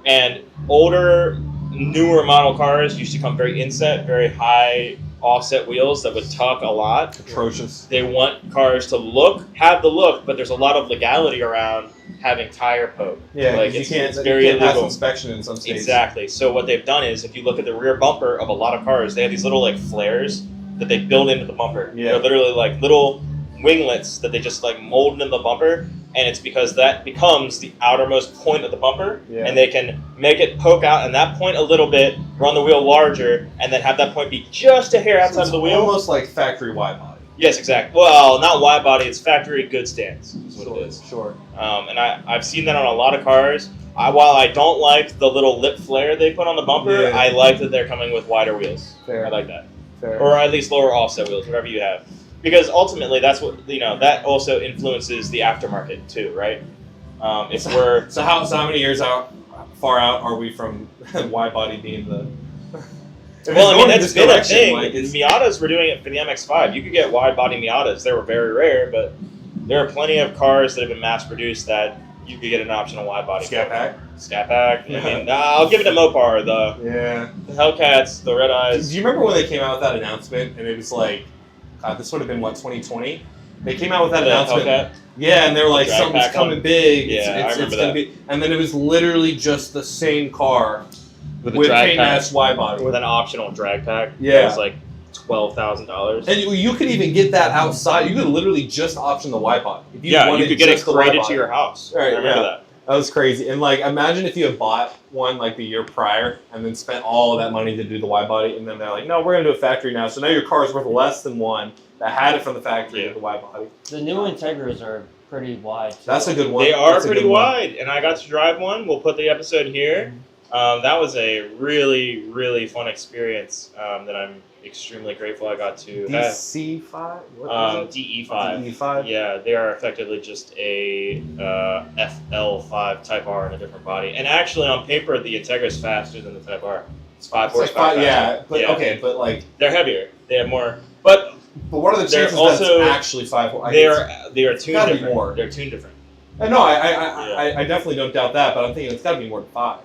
S2: And older, newer model cars used to come very inset, very high offset wheels that would tuck a lot.
S3: Atrocious.
S2: They want cars to have the look, but there's a lot of legality around having tire poke.
S3: Yeah,
S2: like
S3: you can't pass
S2: illegal.
S3: inspection in some states.
S2: Exactly. So what they've done is, if you look at the rear bumper of a lot of cars, they have these little like flares that they build into the bumper.
S3: Yeah.
S2: They're literally like little winglets that they just like mold into the bumper, and it's because that becomes the outermost point of the bumper,
S3: Yeah.
S2: and they can make it poke out and that point a little bit, run the wheel larger, and then have that point be just a hair outside of the wheel.
S3: Almost like factory wide body.
S2: Yes, exactly. Well, not wide body, it's factory good stance is what it is.
S3: Sure.
S2: And I've seen that on a lot of cars. While I don't like the little lip flare they put on the bumper,
S3: Yeah.
S2: I like that they're coming with wider wheels.
S3: Fair.
S2: I like that.
S3: Fair.
S2: Or at least lower offset wheels, whatever you have. Because ultimately, that's what, that also influences the aftermarket too, right? If we're...
S3: So how many years far out are we from wide body being the...
S2: Well, I mean, that's been a thing.
S3: Like
S2: Miatas were doing it for the MX-5. You could get wide-body Miatas. They were very rare, but there are plenty of cars that have been mass-produced that you could get an optional wide-body.
S3: Scat Pack?
S2: Scat Pack. I mean, I'll give it to Mopar. The Hellcats, the Red Eyes.
S3: Do you remember when they came out with that announcement, and it was like, God, this would have been, 2020? They came out with that announcement.
S2: Hellcat?
S3: Yeah, and they were like,
S2: Drag
S3: something's
S2: pack
S3: coming
S2: one?
S3: big.
S2: Yeah, I remember
S3: it's gonna
S2: that.
S3: be, and then it was literally just the same car
S2: With a
S3: with
S2: drag
S3: paint
S2: pack.
S3: ass wide body.
S2: With an optional drag pack.
S3: Yeah.
S2: It was like $12,000.
S3: And you could even get that outside. You could literally just option the wide body. If
S2: You
S3: wanted
S2: could get it
S3: just the wide
S2: created to
S3: body.
S2: your house.
S3: Right,
S2: I remember
S3: yeah.
S2: that.
S3: That was crazy. And like, imagine if you had bought one like the year prior and then spent all of that money to do the wide body, and then they're like, no, we're gonna do a factory now. So now your car is worth less than one that had it from the factory with the wide body.
S1: The new Integras are pretty wide. Too.
S3: That's a good one.
S2: They are
S3: That's a
S2: pretty
S3: good one.
S2: wide, and I got to drive one. We'll put the episode here. That was a really, really fun experience that I'm extremely grateful I got to have.
S3: DC5? What is it?
S2: DE5.
S3: DE5?
S2: Yeah, they are effectively just a FL5 Type R in a different body. And actually, on paper, the Integra is faster than the Type R. It's 5
S3: It's like
S2: horsepower.
S3: five, yeah,
S2: faster.
S3: but okay, but like,
S2: They're heavier. They have more. But
S3: what are the
S2: They're
S3: chances
S2: also-
S3: that's actually 5?
S2: they are tuned
S3: gotta be
S2: different.
S3: more.
S2: They're tuned different.
S3: No, I definitely don't doubt that, but I'm thinking it's got to be more than 5.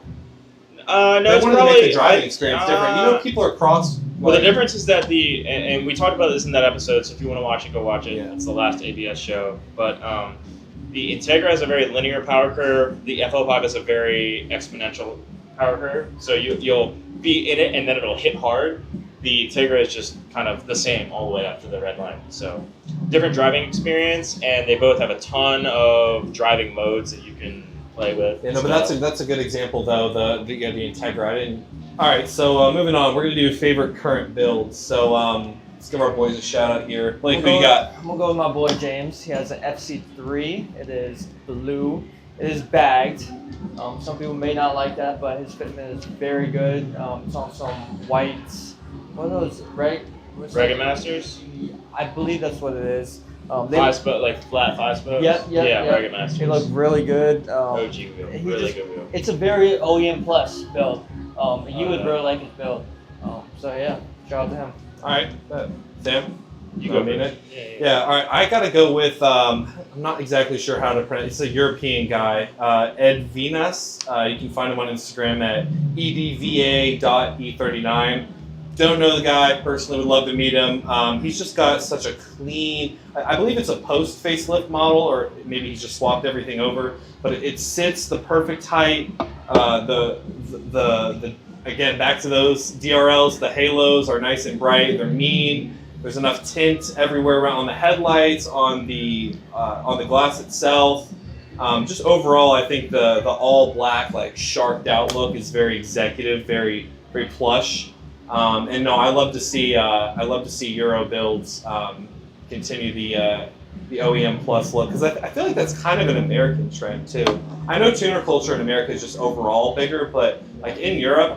S2: No,
S3: They
S2: it's
S3: wanted to
S2: probably
S3: make the driving experience different. You know, people are cross.
S2: Well, the
S3: like-
S2: difference is that and we talked about this in that episode, so if you want to watch it, go watch it.
S3: Yeah.
S2: It's the last ABS show. But the Integra has a very linear power curve. The FL5 has a very exponential power curve. So you'll be in it, and then it'll hit hard. The Integra is just kind of the same all the way up to the red line. So different driving experience, and they both have a ton of driving modes that you can play with.
S3: Yeah, no, but that's a good example though. The Integra. All right, so moving on, we're gonna do favorite current builds. So let's give our boys a shout out here. Blake, who you got?
S1: I'm gonna go with my boy James. He has an FC3. It is blue. It is bagged. Some people may not like that, but his fitment is very good. It's on some white. What are those?
S2: Regan Masters.
S1: I believe that's what it is.
S2: Five spoke, like flat 5 spokes. Yeah, Regan Masters.
S1: He looked really good.
S2: OG wheel, really good wheel.
S1: It's a very OEM plus build. You would really like his build. So yeah, shout out to him.
S3: All right, Sam.
S2: You go mean
S3: it? Yeah, all right. I gotta go with. I'm not exactly sure how to pronounce. It's a European guy, Ed Venus. You can find him on Instagram at edva.e39. Don't know the guy personally. Would love to meet him. He's just got such a clean. I believe it's a post facelift model, or maybe he's just swapped everything over. But it sits the perfect height. The again, back to those DRLs. The halos are nice and bright. They're mean. There's enough tint everywhere around on the headlights, on the glass itself. Just overall, I think the all black, like sharked out look is very executive, very very plush. And no, I love to see Euro builds continue the OEM plus look, because I feel like that's kind of an American trend too. I know tuner culture in America is just overall bigger, but like in Europe,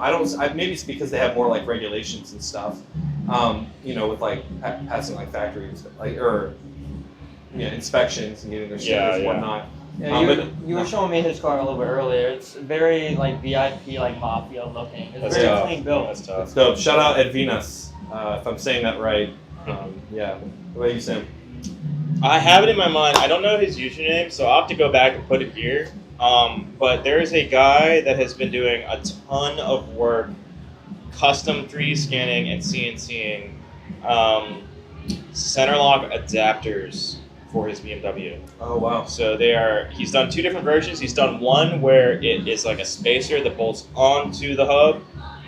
S3: maybe it's because they have more like regulations and stuff. With like passing like factory inspections and getting their stickers and whatnot.
S1: Yeah, you were showing me his car a little bit earlier. It's very like VIP, like mafia looking. It's very clean built.
S2: That's tough.
S3: So shout out Ed Venus, if I'm saying that right. Yeah. What about you, Sam?
S2: I have it in my mind. I don't know his username, so I'll have to go back and put it here. But there is a guy that has been doing a ton of work, custom 3D scanning and CNCing center lock adapters for his BMW.
S3: Oh wow!
S2: So he's done 2 different versions. He's done one where it is like a spacer that bolts onto the hub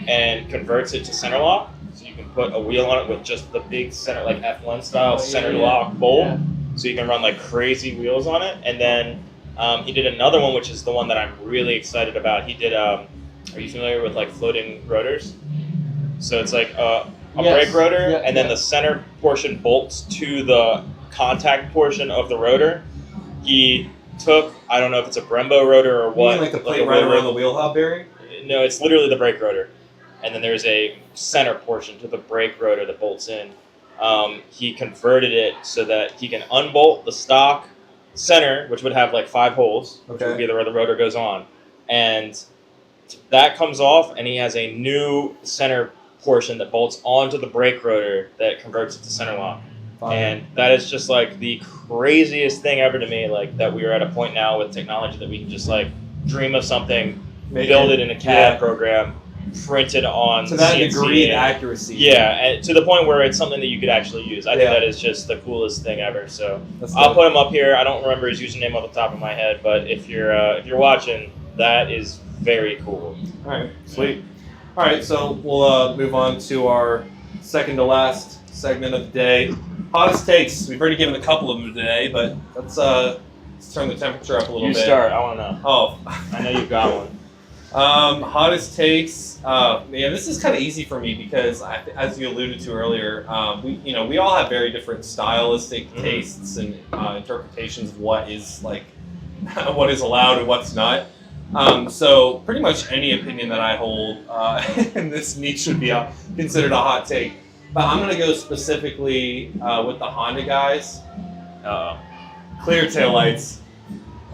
S2: and converts it to center lock. So you can put a wheel on it with just the big center, like F1 style center lock bolt. Yeah. So you can run like crazy wheels on it. And then he did another one, which is the one that I'm really excited about. He did, are you familiar with like floating rotors? So it's like a brake rotor, and then the center portion bolts to the contact portion of the rotor. He took, I don't know if it's a Brembo rotor or what.
S3: You mean like the plate right around the wheel hub bearing?
S2: No, it's literally the brake rotor. And then there's a center portion to the brake rotor that bolts in. He converted it so that he can unbolt the stock center, which would have like 5 holes, which would be where the rotor goes on. And that comes off, and he has a new center portion that bolts onto the brake rotor that converts it to center lock. And that is just like the craziest thing ever to me, like that we are at a point now with technology that we can just like dream of something, build it in a CAD program, print it on
S3: to that
S2: CNC,
S3: degree of accuracy.
S2: Yeah, and to the point where it's something that you could actually use. I think that is just the coolest thing ever. So I'll put him up here. I don't remember his username off the top of my head, but if you're watching, that is very cool.
S3: All right, sweet. All right, so we'll move on to our second to last segment of the day. Hottest takes. We've already given a couple of them today, but let's turn the temperature up a little bit.
S2: You start. I want to know.
S3: Oh,
S2: I know you've got one.
S3: Hottest takes. This is kind of easy for me because, as you alluded to earlier, we all have very different stylistic tastes and interpretations of what is like, what is allowed and what's not. So pretty much any opinion that I hold in this niche should be considered a hot take. But I'm going to go specifically with the Honda guys. Clear taillights.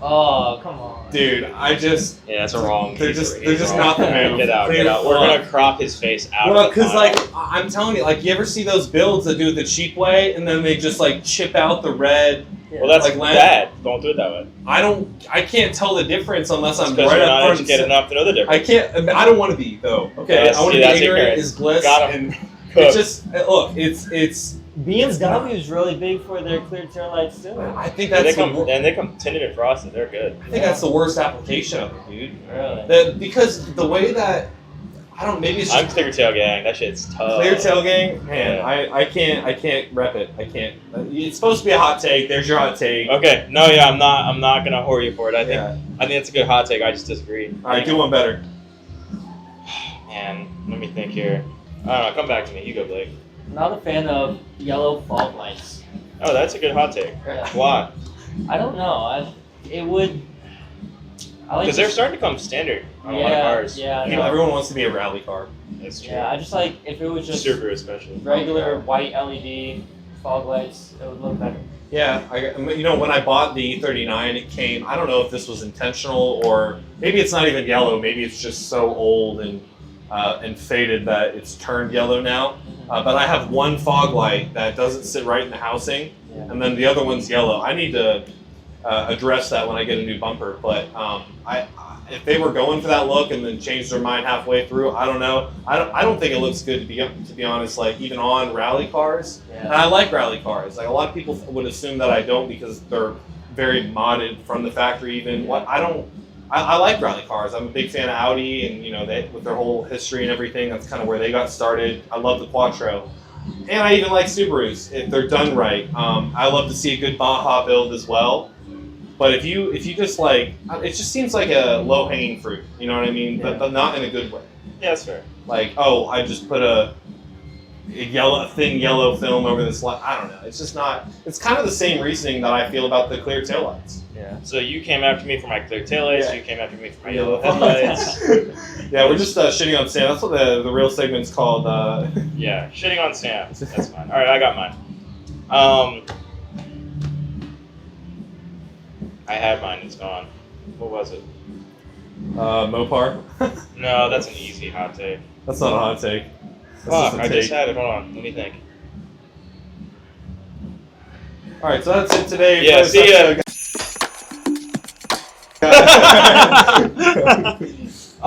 S1: Oh, come on.
S3: Dude,
S2: that's a wrong.
S3: They're just not the move.
S2: Get out. We're going to crop his face out.
S3: Well, because like, I'm telling you, like, you ever see those builds that do it the cheap way and then they just like chip out the red?
S2: Well, that's like bad. Don't do it that way.
S3: I can't tell the difference unless I'm
S2: right
S3: up front.
S2: Educated enough to know the difference.
S3: I don't want to be though. Okay, I want to be ignorant is bliss. And it's just look. It's
S1: BMW is really big for their clear taillights too.
S3: I think that's
S2: they come tinted and frosted. They're good.
S3: I think that's the worst application of it, dude.
S1: Really?
S3: Because the way that I don't. Maybe it's
S2: I'm
S3: just
S2: Clear Tailgang. That shit's tough.
S3: Clear Tailgang. Man,
S2: Yeah.
S3: I can't rep it. I can't. It's supposed to be a hot take. There's your hot take.
S2: Okay. No, yeah, I'm not gonna whore you for it. I
S3: Yeah.
S2: think it's a good hot take. I just disagree.
S3: All right, do one better.
S2: Man, let me think here. I don't know. Come back to me. You go, Blake.
S1: Not a fan of yellow fog lights.
S2: Oh, that's a good hot take.
S1: Yeah.
S2: Why?
S1: I don't know. It would. I like
S2: Because they're starting to come standard on a lot of
S1: Yeah,
S2: cars.
S1: yeah, I
S3: You know,
S1: know.
S3: everyone wants to be a rally car.
S2: That's true.
S1: Yeah, I just like if it was just
S2: Subaru especially.
S1: regular white LED fog lights, it would look better.
S3: Yeah, you know, when I bought the E39, it came. I don't know if this was intentional or maybe it's not even yellow. Maybe it's just so old and faded that it's turned yellow now. But I have one fog light that doesn't sit right in the housing,
S1: Yeah.
S3: and then the other one's yellow. I need to address that when I get a new bumper. But if they were going for that look and then changed their mind halfway through, I don't know. I don't think it looks good to be honest. Like even on rally cars, and
S1: Yeah.
S3: I like rally cars. Like a lot of people would assume that I don't because they're very modded from the factory. Even what I don't. I like rally cars. I'm a big fan of Audi, and you know, with their whole history and everything, that's kind of where they got started. I love the Quattro, and I even like Subarus if they're done right. I love to see a good Baja build as well. But if you just like, it just seems like a low hanging fruit. You know what I mean?
S1: Yeah.
S3: But not in a good way.
S2: Yeah, that's fair.
S3: Like, oh, I just put a thin yellow film over this light. I don't know. It's just not. It's kind of the same reasoning that I feel about the clear taillights.
S1: Yeah.
S2: So you came after me for my clear taillights.
S3: Yeah.
S2: You came after me for my yellow headlights.
S3: Yeah, we're just shitting on Sam. That's what the real segment's called.
S2: Yeah, shitting on Sam. That's fine. All right, I got mine. I had mine. It's gone. What was it?
S3: Mopar.
S2: No, that's an easy hot take.
S3: That's not a hot take. That's
S2: Fuck,
S3: just a
S2: I just
S3: take.
S2: had it. Hold on. Let me think.
S3: All right, so that's it today.
S2: Yeah,
S3: for this
S2: see ya.
S3: episode.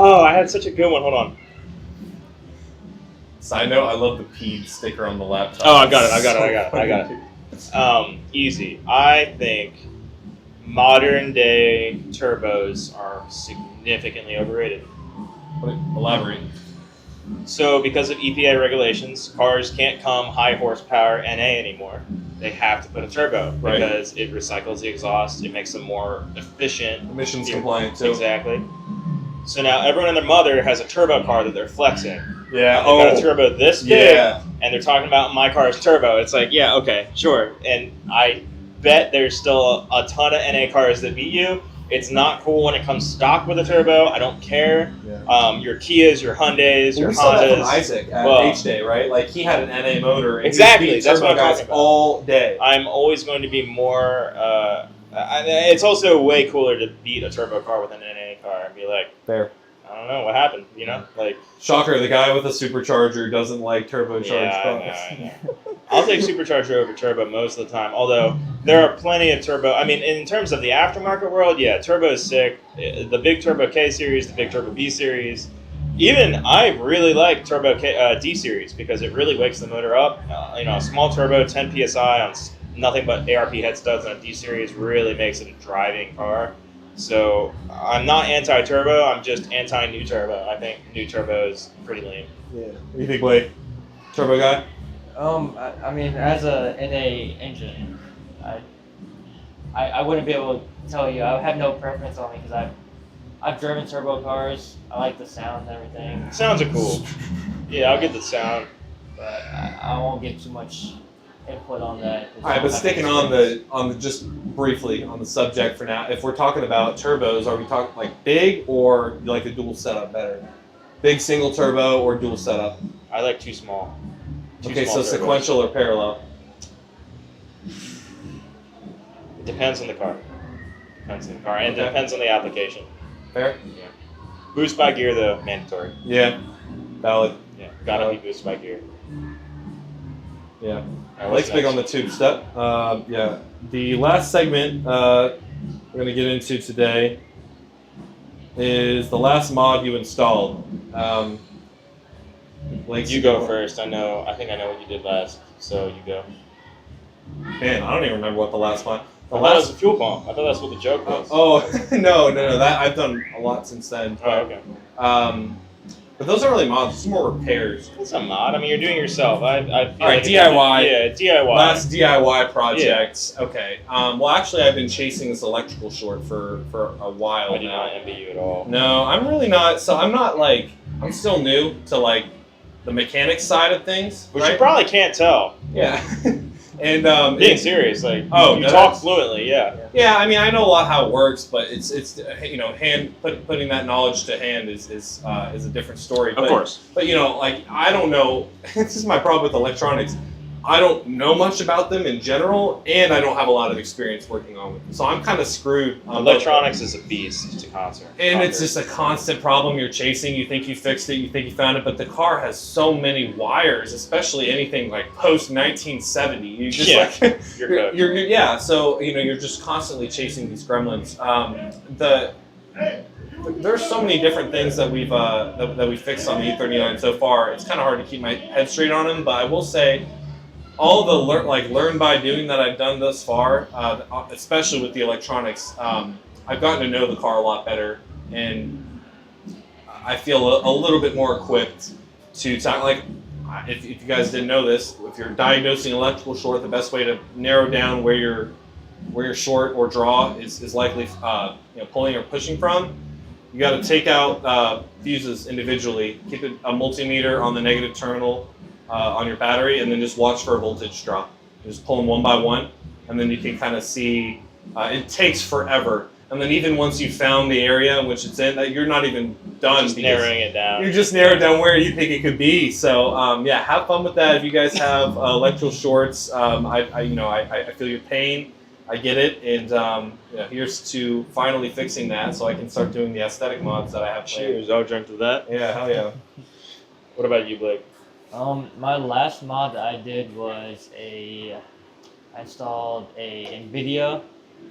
S2: Oh, I had such a good one. Hold on.
S3: Side note: I love the P sticker on the laptop.
S2: Oh, I got it. Easy. I think modern day turbos are significantly overrated.
S3: Elaborate.
S2: So, because of EPA regulations, cars can't come high horsepower NA anymore. They have to put a turbo
S3: Right.
S2: because it recycles the exhaust. It makes them more efficient.
S3: Emissions
S2: Yeah.
S3: compliant too.
S2: Exactly. So now everyone and their mother has a turbo car that they're flexing.
S3: Yeah.
S2: They got a turbo this big,
S3: Yeah.
S2: and they're talking about my car's turbo. It's like, yeah, okay, sure. And I bet there's still a ton of NA cars that beat you. It's not cool when it comes stock with a turbo. I don't care.
S3: Yeah.
S2: Your Kias, your Hyundais, your
S3: we saw that from
S2: Hondas.
S3: Isaac at
S2: Well-
S3: H-Day, right? Like he had an NA motor. And
S2: Exactly,
S3: he beat
S2: that's
S3: turbo
S2: what I'm
S3: guys
S2: talking about.
S3: all day.
S2: I'm always going to be more. It's also way cooler to beat a turbo car with an NA car and be like,
S3: Fair.
S2: I don't know what happened. You know, like.
S3: Shocker, the guy with a supercharger doesn't like turbocharged
S2: Yeah,
S3: cars.
S2: I know. I'll take supercharger over turbo most of the time. Although there are plenty of turbo. I mean, in terms of the aftermarket world, yeah, turbo is sick. The big turbo K series, the big turbo B series. Even I really like turbo D series because it really wakes the motor up. A small turbo, 10 psi on nothing but ARP head studs on a D series really makes it a driving car. So I'm not anti-turbo. I'm just anti-new turbo. I think new turbo is pretty lame.
S3: Yeah. What do you think, Blake? Turbo guy?
S1: I mean, as a NA engine, I wouldn't be able to tell you. I have no preference on it because I've driven turbo cars. I like the sound and everything,
S2: Sounds are cool. Yeah, I'll get the sound.
S1: but I won't give too much input on that.
S3: All right, but sticking on the just briefly on the subject for now, if we're talking about turbos, are we talking like big or like a dual setup better? Big single turbo or dual setup?
S2: I like too small.
S3: Okay,
S2: small
S3: so
S2: turbos.
S3: sequential or parallel?
S2: It depends on the car. Depends on the car, and
S3: Okay.
S2: it depends on the application.
S3: Fair?
S2: Boost by gear, though, mandatory.
S3: Yeah. Valid.
S2: Yeah, gotta be boost by gear.
S3: Yeah.
S2: All right,
S3: Blake's
S2: what's
S3: big
S2: next?
S3: on the tube step. Yeah. The last segment we're going to get into today is the last mod you installed. Blake's
S2: You go first. I think I know what you did last, so you go.
S3: Man, I don't even remember what the last one.
S2: I thought it was a fuel pump. I thought that's what the joke was.
S3: Oh no! That I've done a lot since then.
S2: Oh, okay.
S3: But those aren't really mods, it's more repairs.
S2: It's a mod. I mean, you're doing it yourself. I feel
S3: Alright,
S2: like
S3: DIY.
S2: Yeah, DIY.
S3: Last DIY project. Yeah. Okay. Well, actually, I've been chasing this electrical short for a while
S2: I do
S3: now.
S2: not envy you at all.
S3: No, I'm really not. So I'm not like, I'm still new to like the mechanics side of things.
S2: Which
S3: right?
S2: you probably can't tell.
S3: Yeah. And
S2: being serious, like you
S3: no,
S2: talk fluently, yeah.
S3: Yeah, I mean I know a lot how it works, but it's putting that knowledge to hand is a different story.
S2: Of course.
S3: But like I don't know. This is my problem with electronics. I don't know much about them in general, and I don't have a lot of experience working on them. So I'm kind of screwed.
S2: Electronics is a beast to concert.
S3: And it's just a constant problem you're chasing. You think you fixed it, you think you found it, but the car has so many wires, especially anything like post 1970. You just So you're just constantly chasing these gremlins. There's so many different things that we've that we fixed on the E39 so far. It's kind of hard to keep my head straight on them, but I will say, all the learn by doing that I've done thus far, especially with the electronics, I've gotten to know the car a lot better, and I feel a little bit more equipped to talk. Like, if you guys didn't know this, if you're diagnosing electrical short, the best way to narrow down where you're short or draw is likely pulling or pushing from. You got to take out fuses individually, keep a multimeter on the negative terminal on your battery, and then just watch for a voltage drop. You just pull them one by one, and then you can kind of see. It takes forever, and then even once you've found the area in which it's in, that you're not even done.
S2: Just narrowing it down.
S3: You just narrowed down where you think it could be. So have fun with that. If you guys have electrical shorts, I feel your pain. I get it, and here's to finally fixing that, so I can start doing the aesthetic mods that I have planned.
S2: Cheers, I'll drink to that.
S3: Yeah, hell yeah.
S2: What about you, Blake?
S1: My last mod that I did was I installed a NVIDIA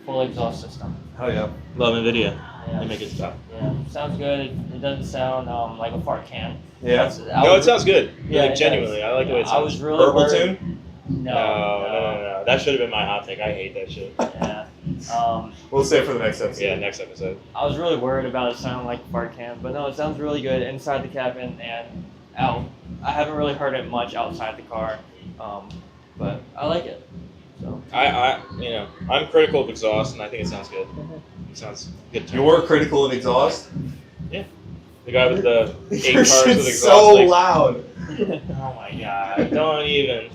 S1: full exhaust system.
S3: Hell yeah.
S2: Love NVIDIA.
S1: Yeah.
S2: They make good stuff.
S1: Yeah, sounds good. It doesn't sound like a fart can.
S3: Yeah.
S2: It sounds good.
S1: Yeah,
S2: like, genuinely. I like the way it sounds.
S1: I was really
S3: Purple
S1: worried.
S3: tune?
S2: No. That should have been my hot take. I hate that shit.
S1: Yeah.
S3: We'll save it for the next episode.
S2: Yeah, next episode.
S1: I was really worried about it sounding like a fart can, but no, it sounds really good inside the cabin and out. I haven't really heard it much outside the car, but I like it. So
S2: I'm critical of exhaust, and I think it sounds good. It sounds good.
S3: You're critical of exhaust?
S2: Yeah. The guy with the 8
S3: Your
S2: cars with
S3: shit's
S2: exhaust.
S3: so loud.
S2: Oh my god! Don't even.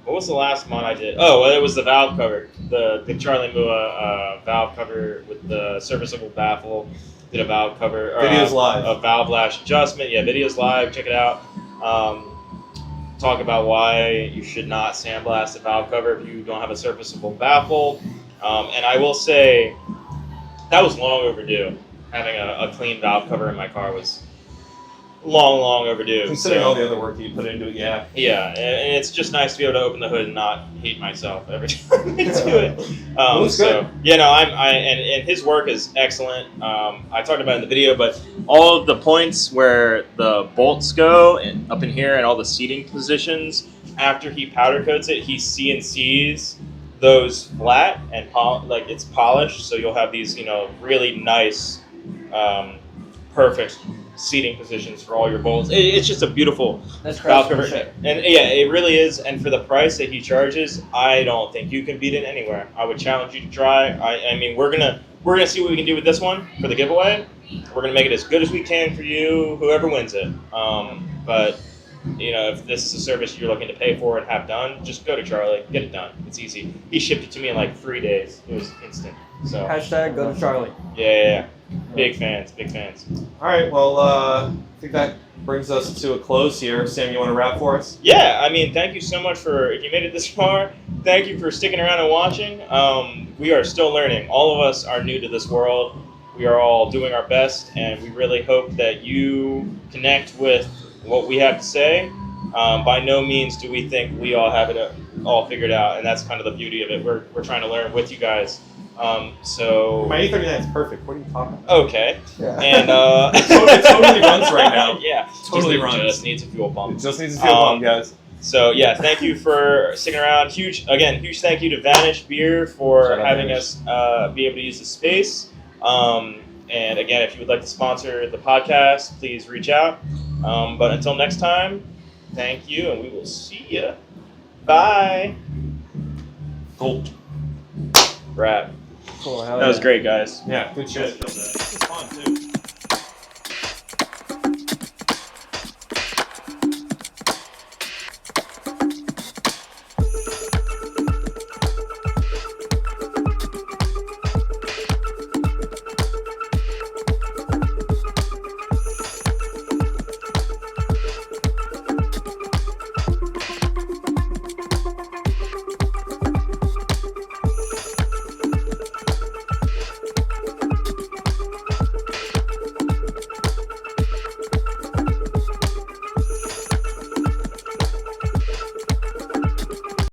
S2: What was the last mod I did? Oh, well, it was the valve cover, the Charlie Mua valve cover with the serviceable baffle. Did a valve cover.
S3: Video's live.
S2: A valve lash adjustment. Yeah, video's live. Check it out. Talk about why you should not sandblast a valve cover if you don't have a serviceable baffle. And I will say that was long overdue. Having a clean valve cover in my car was long overdue.
S3: Considering all the other work you put into it, yeah.
S2: Yeah, and it's just nice to be able to open the hood and not hate myself every time I do it.
S3: Good.
S2: And his work is excellent. I talked about it in the video, but all of the points where the bolts go up in here and all the seating positions, after he powder coats it, he CNCs those flat and it's polished, so you'll have these really nice, perfect seating positions for all your bolts. It's just a beautiful valve cover. And yeah, it really is. And for the price that he charges, I don't think you can beat it anywhere. I would challenge you to try. I mean, we're gonna see what we can do with this one for the giveaway. We're gonna make it as good as we can for you, whoever wins it. But if this is a service you're looking to pay for and have done, just go to Charlie, get it done. It's easy. He shipped it to me in like 3 days. It was instant. So
S1: Hashtag go to Charlie.
S2: Yeah. Big fans.
S3: All right, well, I think that brings us to a close here. Sam, you want to wrap for us?
S2: Yeah, I mean, thank you so much if you made it this far, thank you for sticking around and watching. We are still learning. All of us are new to this world. We are all doing our best, and we really hope that you connect with what we have to say. By no means do we think we all have it all figured out, and that's kind of the beauty of it. We're trying to learn with you guys. So
S3: my E39 is perfect. What are you talking about?
S2: Okay.
S3: Yeah.
S2: And
S3: it totally runs right now.
S2: Yeah,
S3: Totally runs.
S2: Just needs a fuel pump.
S3: It just needs a fuel pump, guys.
S2: So yeah, thank you for sticking around. Huge thank you to Vanish Beer for having us be able to use the space. And again, if you would like to sponsor the podcast, please reach out. But until next time, thank you, and we will see you. Bye.
S3: Cool.
S2: Wrap.
S1: Cool.
S2: That was great, guys.
S3: Yeah, good shit.
S2: Good.
S3: This is fun too.